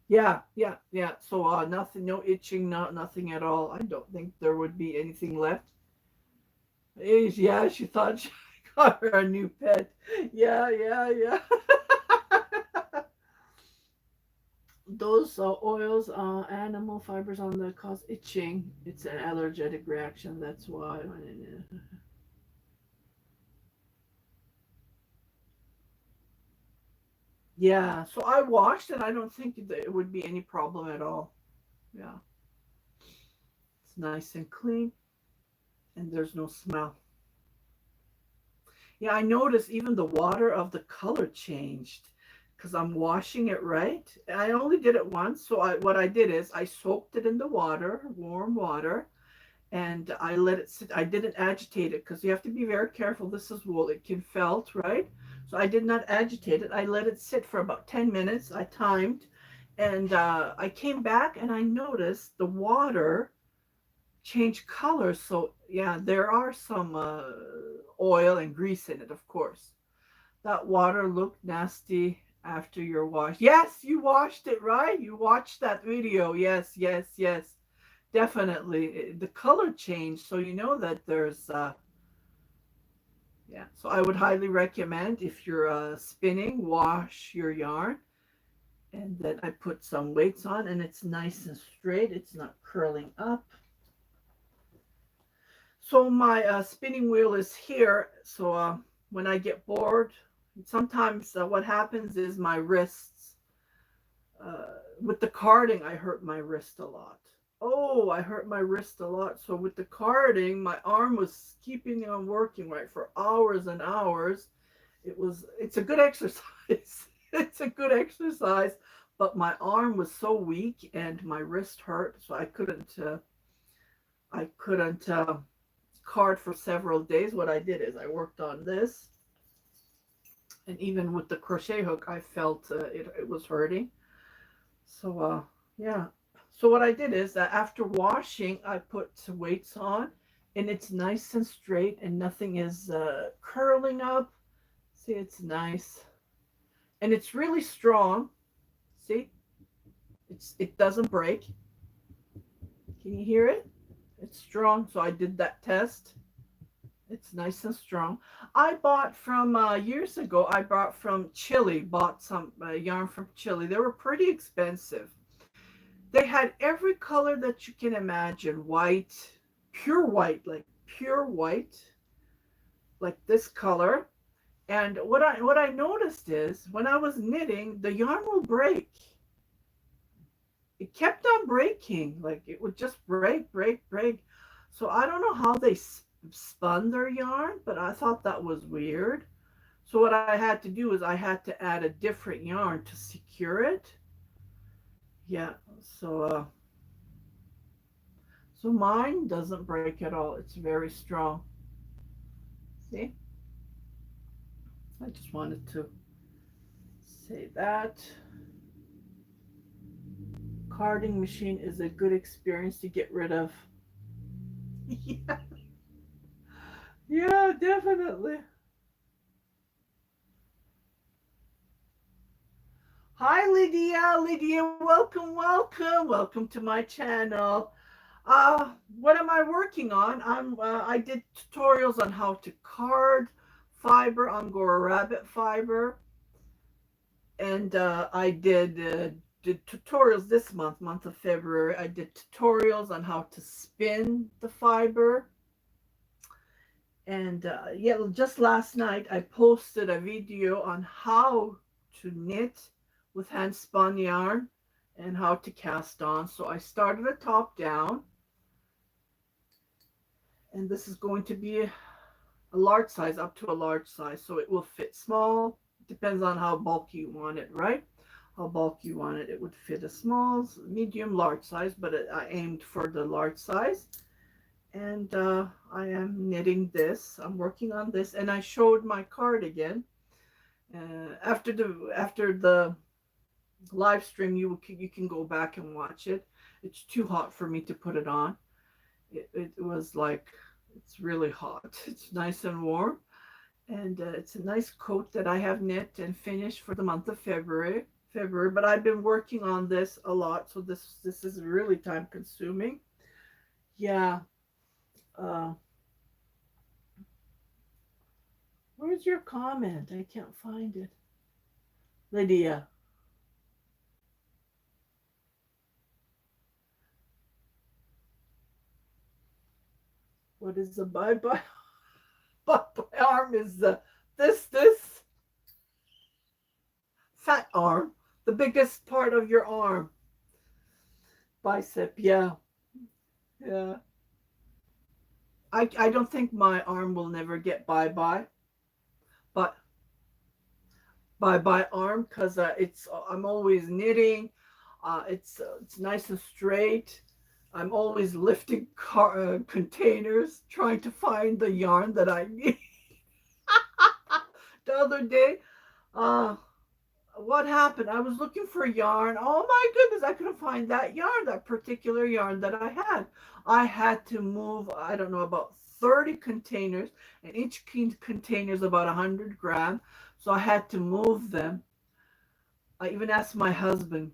Yeah, yeah, yeah. So nothing, no itching, nothing at all. I don't think there would be anything left. Yeah, she thought she got her a new pet. Yeah, yeah, yeah. Those oils, animal fibers on the cause itching. It's an allergic reaction. That's why. Yeah. So I washed it. I don't think that it would be any problem at all. Yeah. It's nice and clean, and there's no smell. Yeah, I noticed even the water of the color changed because I'm washing it right. I only did it once, so what I did is I soaked it in the water, warm water, and I let it sit. I didn't agitate it because you have to be very careful. This is wool; it can felt, right? So I did not agitate it. I let it sit for about 10 minutes. I timed, and I came back and I noticed the water change color. So yeah, there are some oil and grease in it, of course. That water looked nasty after your wash. Yes, you washed it, right? You watched that video. Yes, yes, yes. Definitely. The color changed, so you know that there's yeah. So I would highly recommend if you're spinning, wash your yarn, and then I put some weights on, and it's nice and straight. It's not curling up. So my spinning wheel is here. So when I get bored, sometimes what happens is my wrists, with the carding, I hurt my wrist a lot. Oh, I hurt my wrist a lot. So with the carding, my arm was keeping on working right for hours and hours. It's a good exercise. It's a good exercise, but my arm was so weak and my wrist hurt, so I couldn't card for several days. What I did is I worked on this, and even with the crochet hook, I felt it was hurting. So yeah. So what I did is that after washing, I put weights on, and it's nice and straight, and nothing is curling up. See, it's nice, and it's really strong. See, it doesn't break. Can you hear it? It's strong. So I did that test. It's nice and strong. I bought from years ago. I bought from Chile. Bought some yarn from Chile. They were pretty expensive. They had every color that you can imagine. White, pure white, pure white, like this color. And what I noticed is when I was knitting, the yarn will break. It kept on breaking. Like it would just break. So I don't know how they spun their yarn, but I thought that was weird. So what I had to do is I had to add a different yarn to secure it. Yeah, so mine doesn't break at all. It's very strong. See? I just wanted to say that. Carding machine is a good experience to get rid of. Yeah, yeah, definitely. Hi, Lydia. Lydia, welcome to my channel. What am I working on? I did tutorials on how to card fiber, angora rabbit fiber, and I did tutorials this month of February. I did tutorials on how to spin the fiber. And yeah, just last night I posted a video on how to knit with hand spun yarn and how to cast on. So I started a top down, and this is going to be a large size, up to a large size, so it will fit small. Depends on how bulky you want it, right? How bulky you want it. It would fit a small, medium, large size, but I aimed for the large size. And I am knitting this. I'm working on this, and I showed my cardigan. After the live stream, you can go back and watch it. It's too hot for me to put it on. It was like, it's really hot. It's nice and warm, and it's a nice coat that I have knit and finished for the month of February. But I've been working on this a lot, so this is really time consuming. Yeah. Uh, Where's your comment? I can't find it. Lydia. What is the bye bye? Bye bye arm is this fat arm, the biggest part of your arm. Bicep, yeah. Yeah. I don't think my arm will never get bye bye, but bye bye arm, because I'm always knitting. It's nice and straight. I'm always lifting containers, trying to find the yarn that I need. The other day, uh, what happened? I was looking for yarn. Oh my goodness, I couldn't find that yarn, that particular yarn that I had. I had to move, I don't know, about 30 containers, and each container is about 100 grams. So I had to move them. I even asked my husband,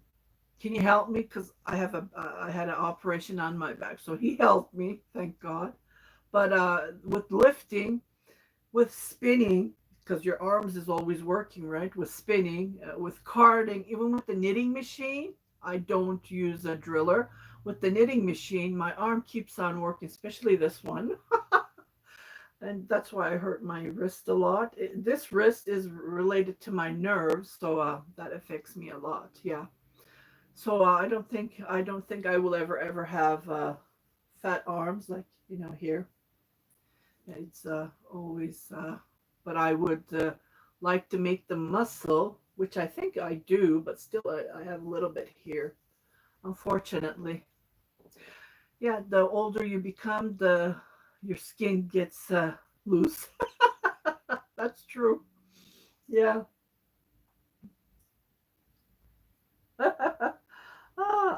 can you help me? Because I had an operation on my back. So he helped me, thank God. But with lifting, with spinning, because your arms is always working, right? With spinning, with carding, even with the knitting machine, I don't use a driller. With the knitting machine, my arm keeps on working, especially this one. And that's why I hurt my wrist a lot. This wrist is related to my nerves, so that affects me a lot. Yeah. So I don't think I will ever have fat arms like here. It's always, but I would like to make the muscle, which I think I do, but still I have a little bit here, unfortunately. Yeah, the older you become, the your skin gets loose. That's true. Yeah.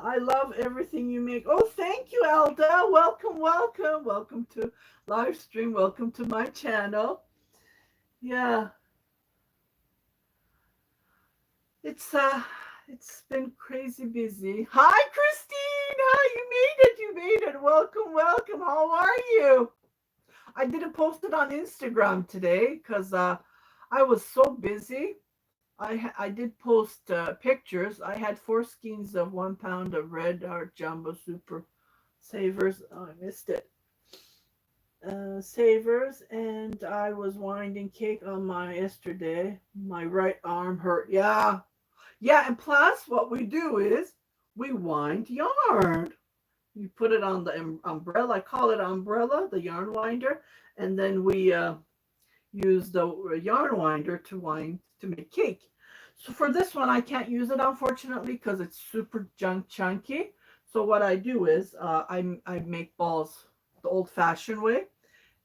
I love everything you make. Oh, thank you, Elda. Welcome, welcome, welcome to live stream. Welcome to my channel. Yeah, it's uh, it's been crazy busy. Hi, Christine. Hi, you made it. You made it. Welcome, welcome. How are you? I didn't post it on Instagram today because I was so busy. I did post pictures. I had 4 skeins of 1 pound of red heart jumbo super savers. Oh, I missed it. Savers, and I was winding cake on my yesterday. My right arm hurt. Yeah, yeah. And plus, what we do is we wind yarn. You put it on the umbrella. I call it umbrella, the yarn winder, and then we use the yarn winder to wind to make cake. So for this one, I can't use it unfortunately because it's super chunky. So what I do is I make balls the old-fashioned way,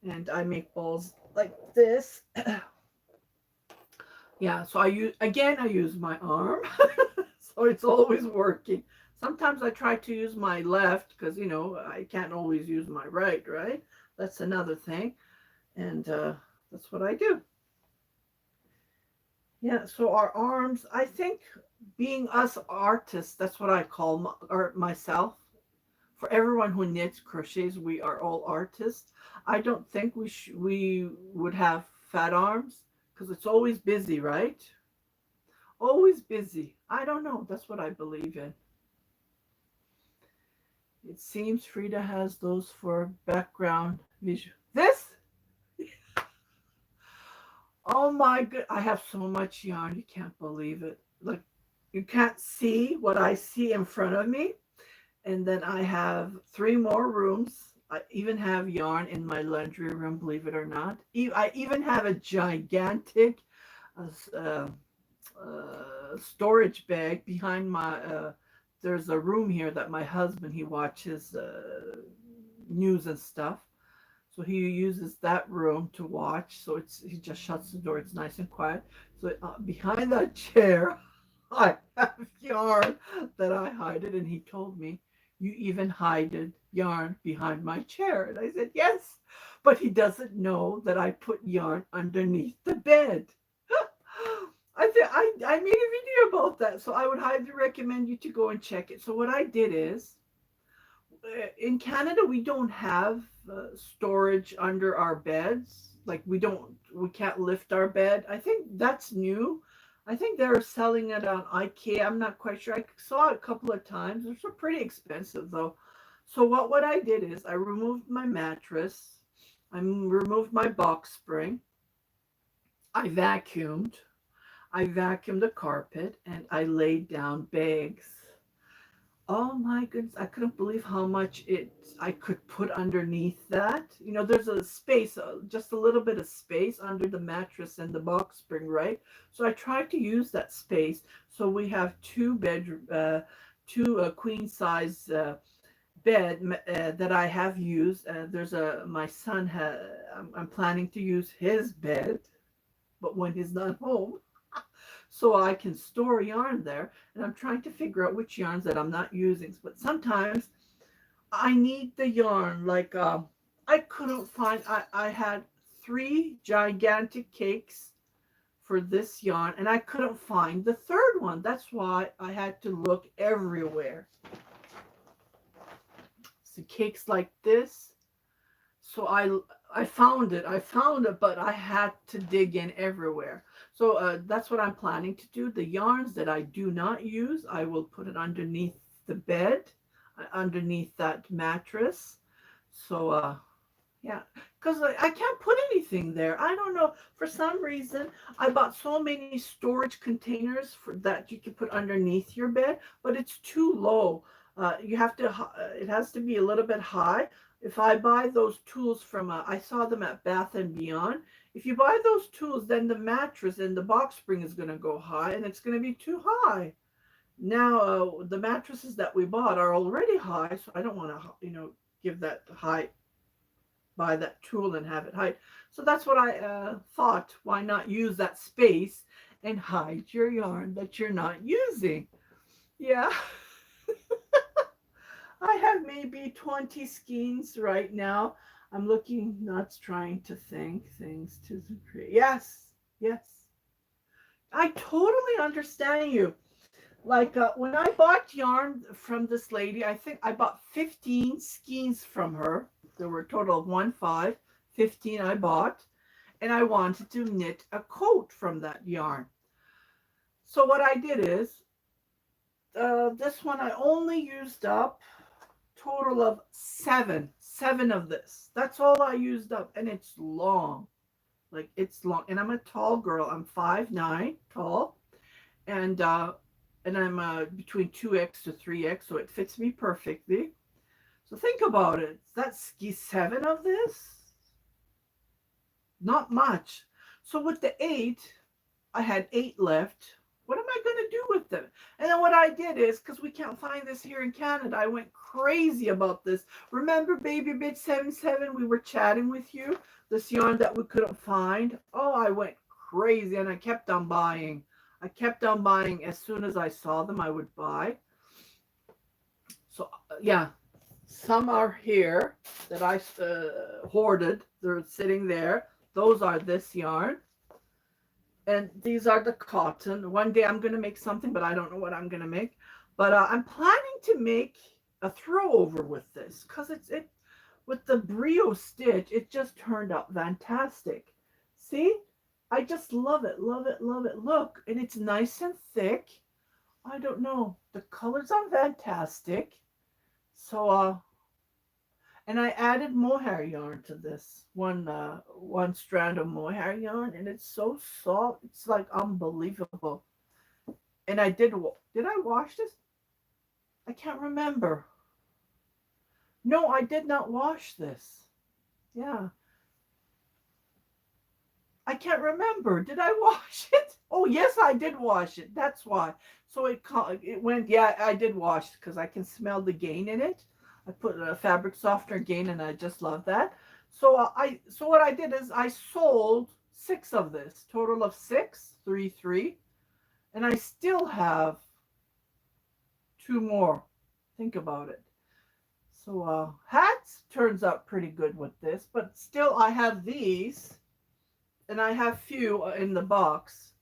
and I make balls like this. Yeah, so I use my arm, so it's always working. Sometimes I try to use my left because I can't always use my right, right? That's another thing, and that's what I do. Yeah, so our arms, I think being us artists, that's what I call myself. For everyone who knits, crochets, we are all artists. I don't think we would have fat arms because it's always busy, right? Always busy. I don't know. That's what I believe in. It seems Frida has those for background visual. This? Oh my god! I have so much yarn. You can't believe it. Like you can't see what I see in front of me. And then I have 3 more rooms. I even have yarn in my laundry room, believe it or not. I even have a gigantic uh, uh, storage bag behind my. There's a room here that my husband he watches news and stuff. So he uses that room to watch. So he just shuts the door. It's nice and quiet. So behind that chair, I have yarn that I hide it. And he told me, you even hide yarn behind my chair. And I said, yes. But he doesn't know that I put yarn underneath the bed. I made a video about that. So I would highly recommend you to go and check it. So what I did is, in Canada, we don't have storage under our beds. Like we can't lift our bed. I think that's new. I think they're selling it on IKEA. I'm not quite sure. I saw it a couple of times. They're pretty expensive though. So what I did is I removed my mattress. I removed my box spring. I vacuumed. I vacuumed the carpet and I laid down bags. Oh my goodness, I couldn't believe how much I could put underneath that. There's a space, just a little bit of space under the mattress and the box spring, right? So I tried to use that space. So we have two queen size bed that I have used. There's my son I'm planning to use his bed, but when he's not home, so I can store yarn there. And I'm trying to figure out which yarns that I'm not using. But sometimes I need the yarn. Like I couldn't find. I had 3 gigantic cakes for this yarn, and I couldn't find the third one. That's why I had to look everywhere. So cakes like this. So I found it. I found it, but I had to dig in everywhere. So that's what I'm planning to do. The yarns that I do not use, I will put it underneath the bed, underneath that mattress. So Yeah, because I can't put anything there. I don't know. For some reason, I bought so many storage containers for that you can put underneath your bed, but it's too low. You have to. It has to be a little bit high. If I buy those tools from, I saw them at Bath and Beyond. If you buy those tools, then the mattress and the box spring is going to go high, and it's going to be too high. Now, the mattresses that we bought are already high, so I don't want to, give that high buy that tool and have it hide. So that's what I thought. Why not use that space and hide your yarn that you're not using? Yeah, I have maybe 20 skeins right now. I'm looking, nuts, trying to think things to create. Yes, yes. I totally understand you. Like when I bought yarn from this lady, I think I bought 15 skeins from her. There were a total of 1, 5, 15 I bought. And I wanted to knit a coat from that yarn. So what I did is, this one I only used up total of 7 of this. That's all I used up. And it's long. Like it's long. And I'm a tall girl. I'm 5'9" tall. And I'm between 2X to 3X, so it fits me perfectly. So think about it. That's 7 of this. Not much. So with the 8, I had 8 left. What am I going to do with them? And then what I did is, because we can't find this here in Canada, I went crazy about this. Remember Baby Bitch 77? We were chatting with you. This yarn that we couldn't find. Oh, I went crazy and I kept on buying. I kept on buying. As soon as I saw them, I would buy. So, yeah, some are here that I hoarded. They're sitting there. Those are this yarn. And these are the cotton. One day I'm going to make something, but I don't know what I'm going to make. But I'm planning to make a throw over with this because it with the brio stitch, it just turned out fantastic. See? I just love it, love it, love it. Look, and it's nice and thick. I don't know. The colors are fantastic. So, and I added mohair yarn to this. One strand of mohair yarn, and it's so soft. It's like unbelievable. And did I wash this? I can't remember. No, I did not wash this. Yeah. I can't remember. Did I wash it? Oh, yes, I did wash it. That's why. So it went, yeah, I did wash it because I can smell the gain in it. I put a fabric softener gain and I just love that. So so what I did is I sold 6 of this, total of 6, 3, 3. And I still have 2 more. Think about it. So hats turns out pretty good with this, but still I have these. And I have few in the box.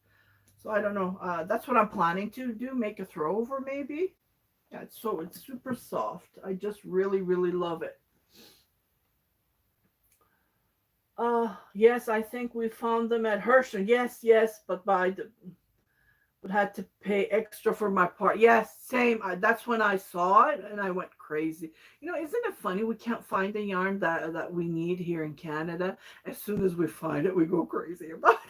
So I don't know. That's what I'm planning to do. Make a throw over maybe. Yeah, it's super soft. I just really, really love it. Yes, I think we found them at Hershey. Yes, yes, but would had to pay extra for my part. Yes, same. That's when I saw it and I went crazy. Isn't it funny? We can't find the yarn that we need here in Canada. As soon as we find it, we go crazy about it.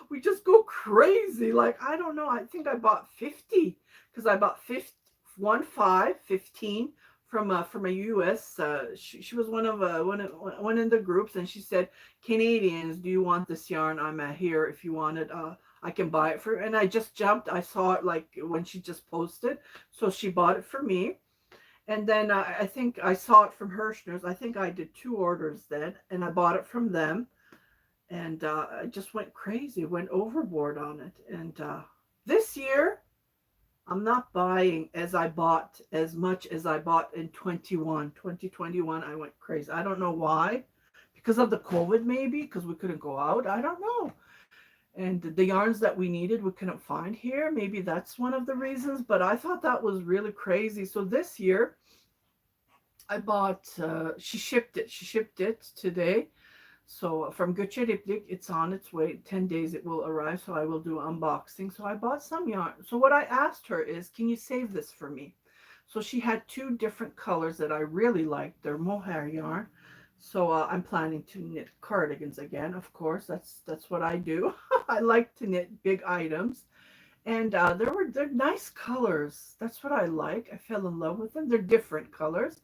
We just go crazy. Like, I don't know. I think I bought 50 because I bought 15 from a US. She was one in the groups, and she said, "Canadians, do you want this yarn? I'm here. If you want it, I can buy it for." And I just jumped. I saw it like when she just posted, so she bought it for me. And then I think I saw it from Hirschner's. I think I did 2 orders then, and I bought it from them. And I just went crazy, went overboard on it. And this year, I'm not buying as much as I bought in 2021. I went crazy. I don't know why. Because of the COVID, maybe, because we couldn't go out. I don't know. And the yarns that we needed, we couldn't find here. Maybe that's one of the reasons. But I thought that was really crazy. So this year, I bought, she shipped it. She shipped it today. So from Göçe Replik, it's on its way. 10 days it will arrive, so I will do unboxing. So I bought some yarn. So what I asked her is, can you save this for me? So she had two different colors that I really liked. They're mohair yarn. So I'm planning to knit cardigans again. Of course, that's what I do. I like to knit big items, and they're nice colors. That's what I like. I fell in love with them. They're different colors.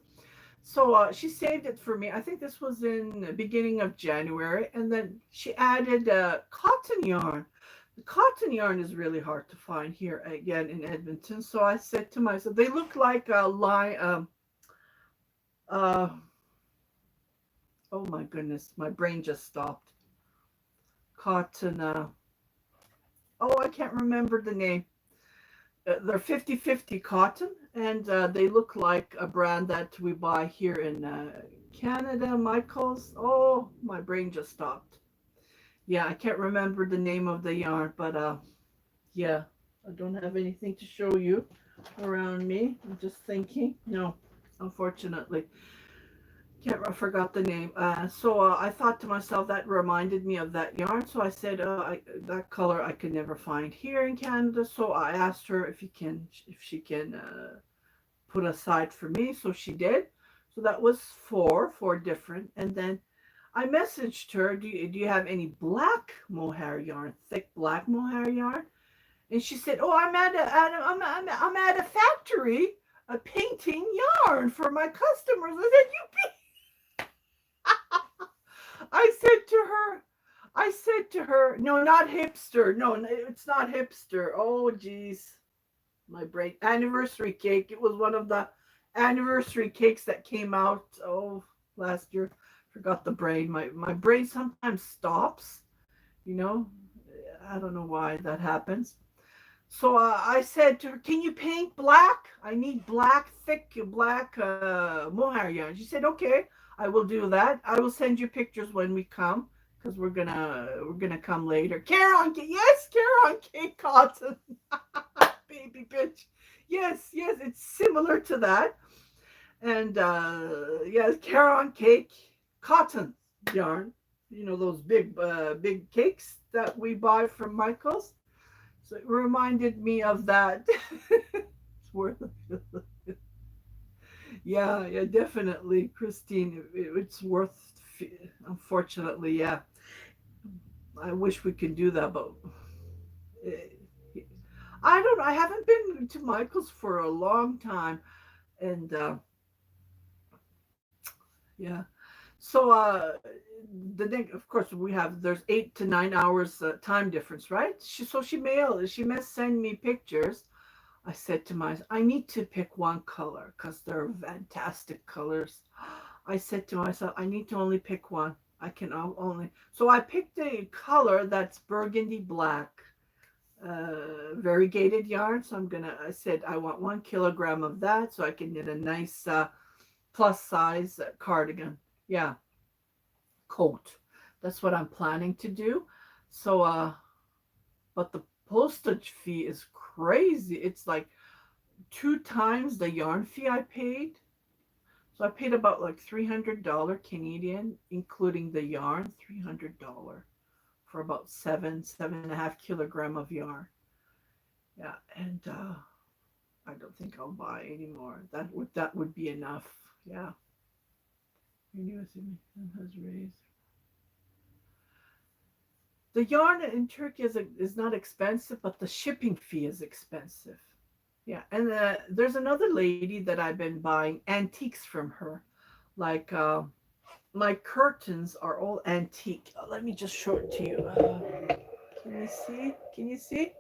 So she saved it for me. I think this was in the beginning of January, and then she added cotton yarn. The cotton yarn is really hard to find here again in Edmonton. So I said to myself, they look like a line. Uh, oh my goodness, my brain just stopped. Cotton. Oh, I can't remember the name. They're 50/50 cotton, and they look like a brand that we buy here in Canada, Michael's. Oh, my brain just stopped. Yeah, I can't remember the name of the yarn, but yeah, I don't have anything to show you around me. I'm just thinking. No, unfortunately. I forgot the name. So I thought to myself that reminded me of that yarn. So I said, that color I could never find here in Canada. So I asked her if she can put aside for me. So she did. So that was four different. And then I messaged her, do you have any black mohair yarn, thick black mohair yarn? And she said, oh, I'm at a factory painting yarn for my customers. I said, I said to her, no, not hipster. No, it's not hipster. Oh, geez. My brain. Anniversary cake. It was one of the anniversary cakes that came out, last year. Forgot the brain. My brain sometimes stops, you know. I don't know why that happens. So I said to her, can you paint black? I need black, thick black mohair yarn. She said, okay, I will do that. I will send you pictures when we come because we're gonna come later. Caron, yes, Caron cake cotton, baby bitch. Yes, it's similar to that. And yes, Caron cake cotton yarn. You know those big cakes that we buy from Michael's. So it reminded me of that. It's worth it. Yeah, definitely, Christine. It's worth. Unfortunately, yeah. I wish we could do that, but eh, I don't. I haven't been to Michael's for a long time, and yeah. So of course, we have there's 8 to 9 hours time difference, right? She may send me pictures. I said to myself, I need to pick one color because they're fantastic colors. I said to myself, I need to only pick one. I can only. So I picked a color that's burgundy black, variegated yarn. So I said, I want 1 kilogram of that so I can knit a nice plus size cardigan. Yeah, coat. That's what I'm planning to do. So, but the postage fee is crazy. It's like 2 times the yarn fee I paid. So I paid about like $300 Canadian, including the yarn, $300 for about 7.5 kilogram of yarn. Yeah, and I don't think I'll buy anymore. That would be enough. Yeah. Has raised. The yarn in Turkey is not expensive, but the shipping fee is expensive. Yeah, and there's another lady that I've been buying antiques from her. Like my curtains are all antique. Let me just show it to you. Can you see? Can you see?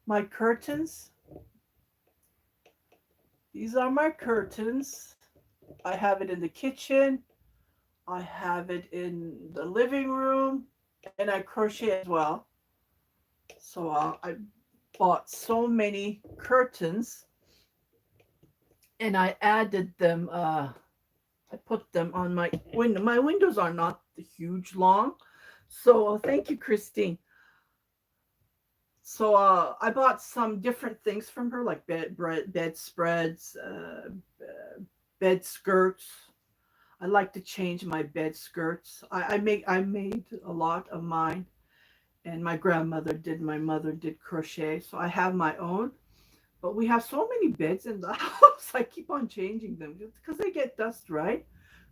My curtains. These are my curtains. I have it in the kitchen. I have it in the living room, and I crochet as well. So I bought so many curtains, and I added them. I put them on my window. My windows are not huge long, so thank you, Christine. So I bought some different things from her, like bed spreads, bed skirts. I like to change my bed skirts. I made a lot of mine, and my mother did crochet, so I have my own. But we have so many beds in the house. I keep on changing them because they get dust, right?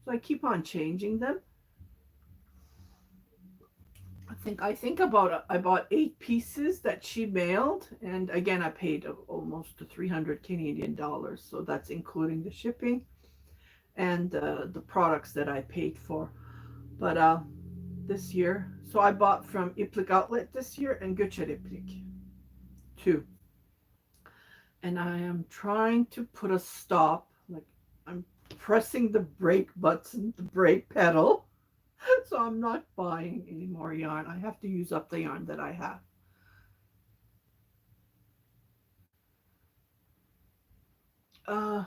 So I keep on changing them. I think about I bought 8 pieces that she mailed, and again I paid almost 300 Canadian dollars. So that's including the shipping and the products that I paid for. But this year, so I bought from Iplik Outlet this year and Göçer Iplik too. And I am trying to put a stop. Like I'm pressing the brake button, the brake pedal. So I'm not buying any more yarn. I have to use up the yarn that I have. Uh,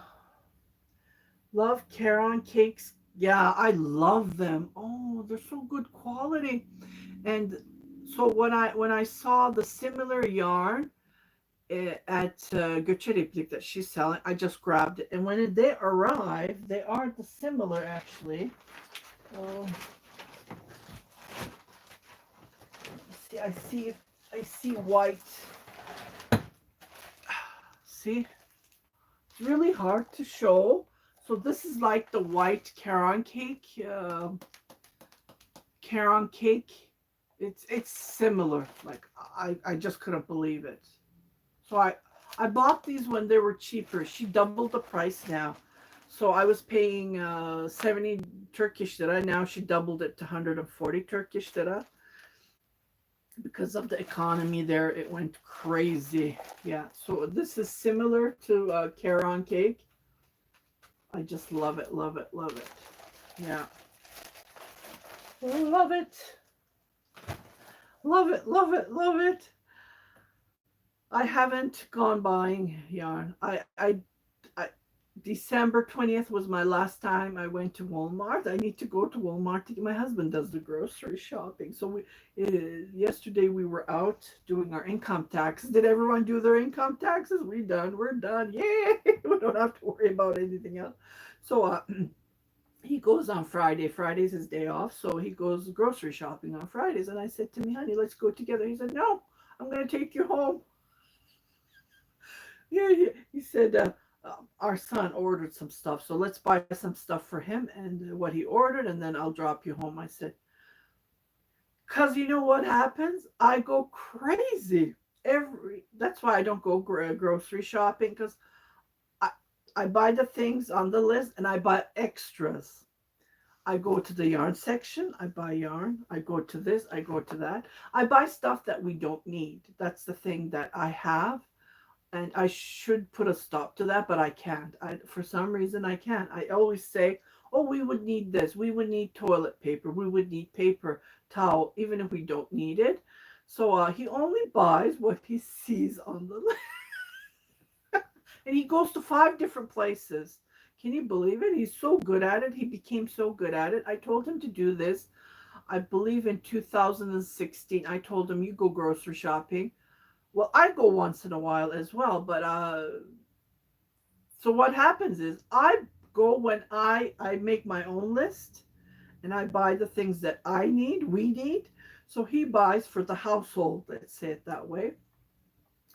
love Caron cakes. Yeah, I love them. Oh, they're so good quality. And so when I saw the similar yarn at Göçeriplik that she's selling, I just grabbed it. And when they arrive, they aren't similar actually. Oh, see, I see white. See, it's really hard to show. So this is like the white Caron cake. Caron cake. It's similar. Like I just couldn't believe it. So I bought these when they were cheaper. She doubled the price now. So I was paying 70 Turkish lira. Now she doubled it to 140 Turkish lira. Because of the economy there, it went crazy. Yeah, so this is similar to Caron cake. I just love it, love it, love it. Yeah, love it, love it, love it, love it. I haven't gone buying yarn. I December 20th was my last time I went to Walmart. I need to go to Walmart to get my husband does the grocery shopping. So yesterday we were out doing our income taxes. Did everyone do their income taxes? We're done. Yay! We don't have to worry about anything else. So he goes on Friday. Friday's his day off. So he goes grocery shopping on Fridays. And I said to me, honey, let's go together. He said, no, I'm going to take you home. Yeah, he said, our son ordered some stuff, so let's buy some stuff for him and what he ordered, and then I'll drop you home. I said, because you know what happens? I go crazy. That's why I don't go grocery shopping, because I, I buy the things on the list and I buy extras. I go to the yarn section, I buy yarn. I go to this, I go to that. I buy stuff that we don't need. That's the thing that I have. And I should put a stop to that, but I can't. For some reason, I can't. I always say, oh, we would need this. We would need toilet paper. We would need paper towel, even if we don't need it. So he only buys what he sees on the list. And he goes to 5 different places. Can you believe it? He's so good at it. He became so good at it. I told him to do this, I believe in 2016. I told him, you go grocery shopping. Well, I go once in a while as well, but so what happens is I go when I make my own list and I buy the things that we need. So he buys for the household, let's say it that way.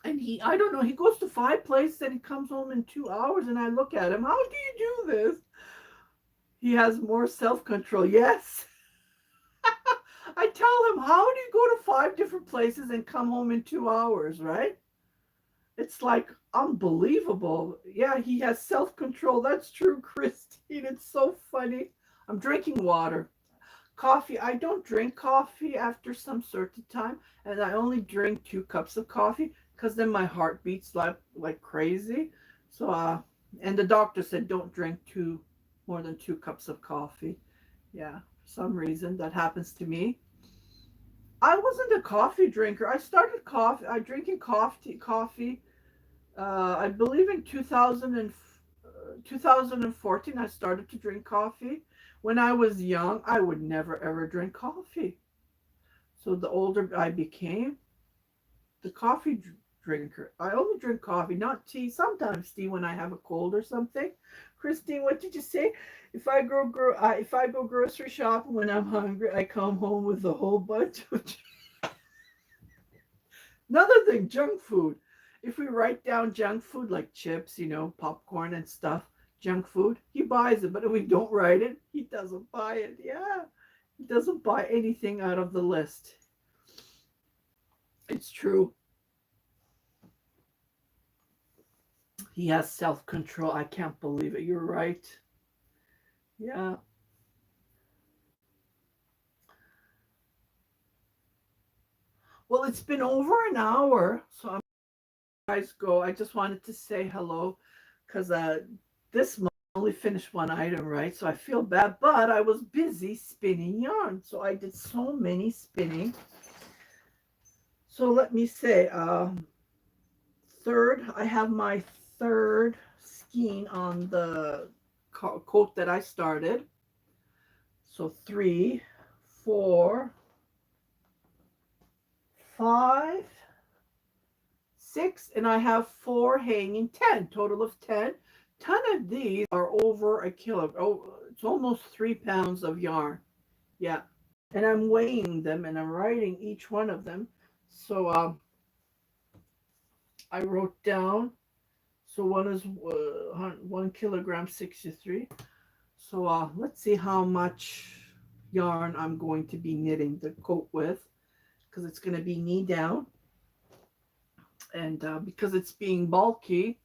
And I don't know, he goes to 5 places and he comes home in 2 hours, and I look at him, how do you do this? He has more self-control. Yes. I tell him, how do you go to 5 different places and come home in 2 hours, right? It's like unbelievable. Yeah, he has self-control. That's true, Christine. It's so funny. I'm drinking water. Coffee, I don't drink coffee after some certain time, and I only drink 2 cups of coffee because then my heart beats like crazy. So and the doctor said don't drink more than 2 cups of coffee. Yeah, for some reason that happens to me. I wasn't a coffee drinker. I started drinking coffee. I believe in 2014, I started to drink coffee. When I was young, I would never ever drink coffee. So the older I became, the coffee drinker. I only drink coffee, not tea. Sometimes tea when I have a cold or something. Christine, what did you say? If I go grocery shopping when I'm hungry, I come home with a whole bunch of. Another thing, junk food. if we write down junk food like chips, popcorn and stuff, junk food, he buys it. But if we don't write it, he doesn't buy it. Yeah, he doesn't buy anything out of the list. It's true. He has self-control. I can't believe it. You're right. Yeah. Well, it's been over an hour, so I'm guys go. I just wanted to say hello because this month I only finished one item, right? So I feel bad, but I was busy spinning yarn, so I did so many spinning. So let me say, I have my third skein on the coat that I started. So 3, 4, 5, 6, and I have 4 hanging, 10, total of 10. 10 of these are over a kilo. Oh, it's almost 3 pounds of yarn. Yeah. And I'm weighing them and I'm writing each one of them. So I wrote down, so one is 1 kilogram 63. So let's see how much yarn I'm going to be knitting the coat with, because it's going to be knee down. And because it's being bulky,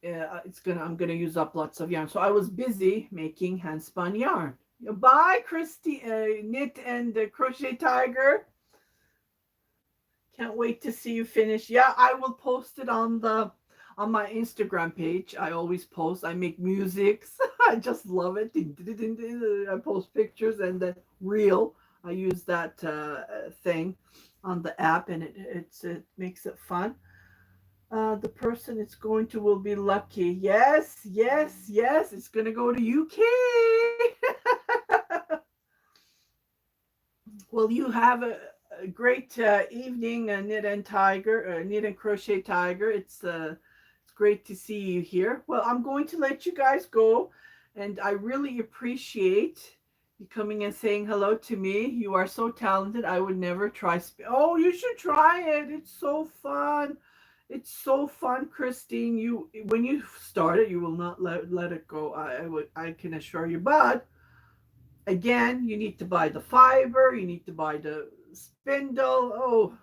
I'm gonna use up lots of yarn. So I was busy making hand spun yarn. Bye, Christy, Knit and Crochet Tiger. Can't wait to see you finish. Yeah, I will post it on my Instagram page. I always post. I make musics. I just love it. I post pictures and then reel. I use that thing on the app, and it makes it fun. The person it's going to will be lucky. Yes, yes, yes. It's going to go to UK. Well, you have a great evening, Knit and Tiger, Knit and Crochet Tiger. It's great to see you here. Well, I'm going to let you guys go, and I really appreciate you coming and saying hello to me. You are so talented. I would never try. Oh, you should try it. It's so fun. It's so fun, Christine. When you start it, you will not let it go. I can assure you. But again, you need to buy the fiber. You need to buy the spindle. Oh,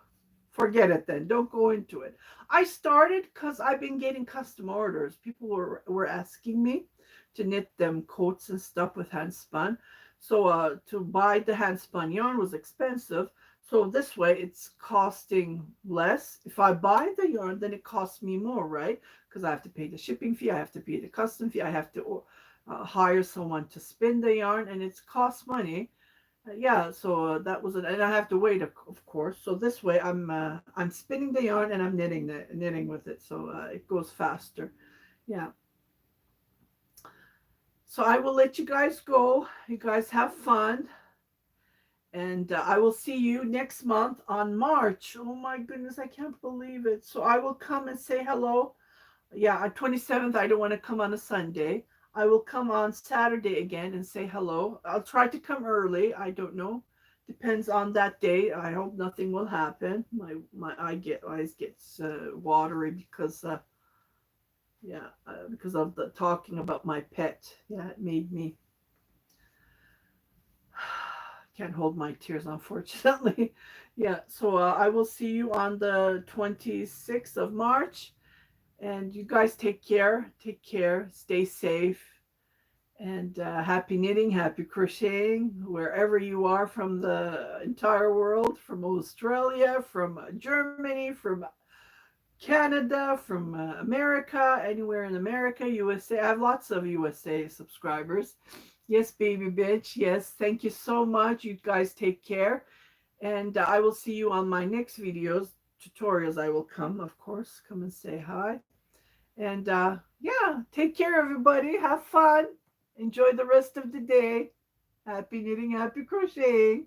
forget it then. Don't go into it. I started because I've been getting custom orders. People were asking me to knit them coats and stuff with hand spun. So to buy the hand spun yarn was expensive. So this way it's costing less. If I buy the yarn, then it costs me more, right? Because I have to pay the shipping fee, I have to pay the custom fee, I have to hire someone to spin the yarn, and it's costs money. Yeah, so that was it, and I have to wait, of course. So this way I'm spinning the yarn and I'm knitting with it, so it goes faster. Yeah. So I will let you guys go. You guys have fun. And I will see you next month on March. Oh my goodness, I can't believe it. So I will come and say hello. Yeah, on 27th, I don't want to come on a Sunday. I will come on Saturday again and say hello. I'll try to come early. I don't know. Depends on that day. I hope nothing will happen. My eyes gets watery because because of the talking about my pet. Yeah, it made me can't hold my tears, unfortunately. Yeah, so I will see you on the 26th of March. And you guys take care. Take care. Stay safe. And happy knitting, happy crocheting, wherever you are from the entire world, from Australia, from Germany, from Canada, from America, anywhere in America, USA. I have lots of USA subscribers. Yes, baby bitch. Yes, thank you so much. You guys take care. And I will see you on my next videos, tutorials. I will come, of course. Come and say hi. And yeah, take care, everybody. Have fun. Enjoy the rest of the day. Happy knitting, happy crocheting.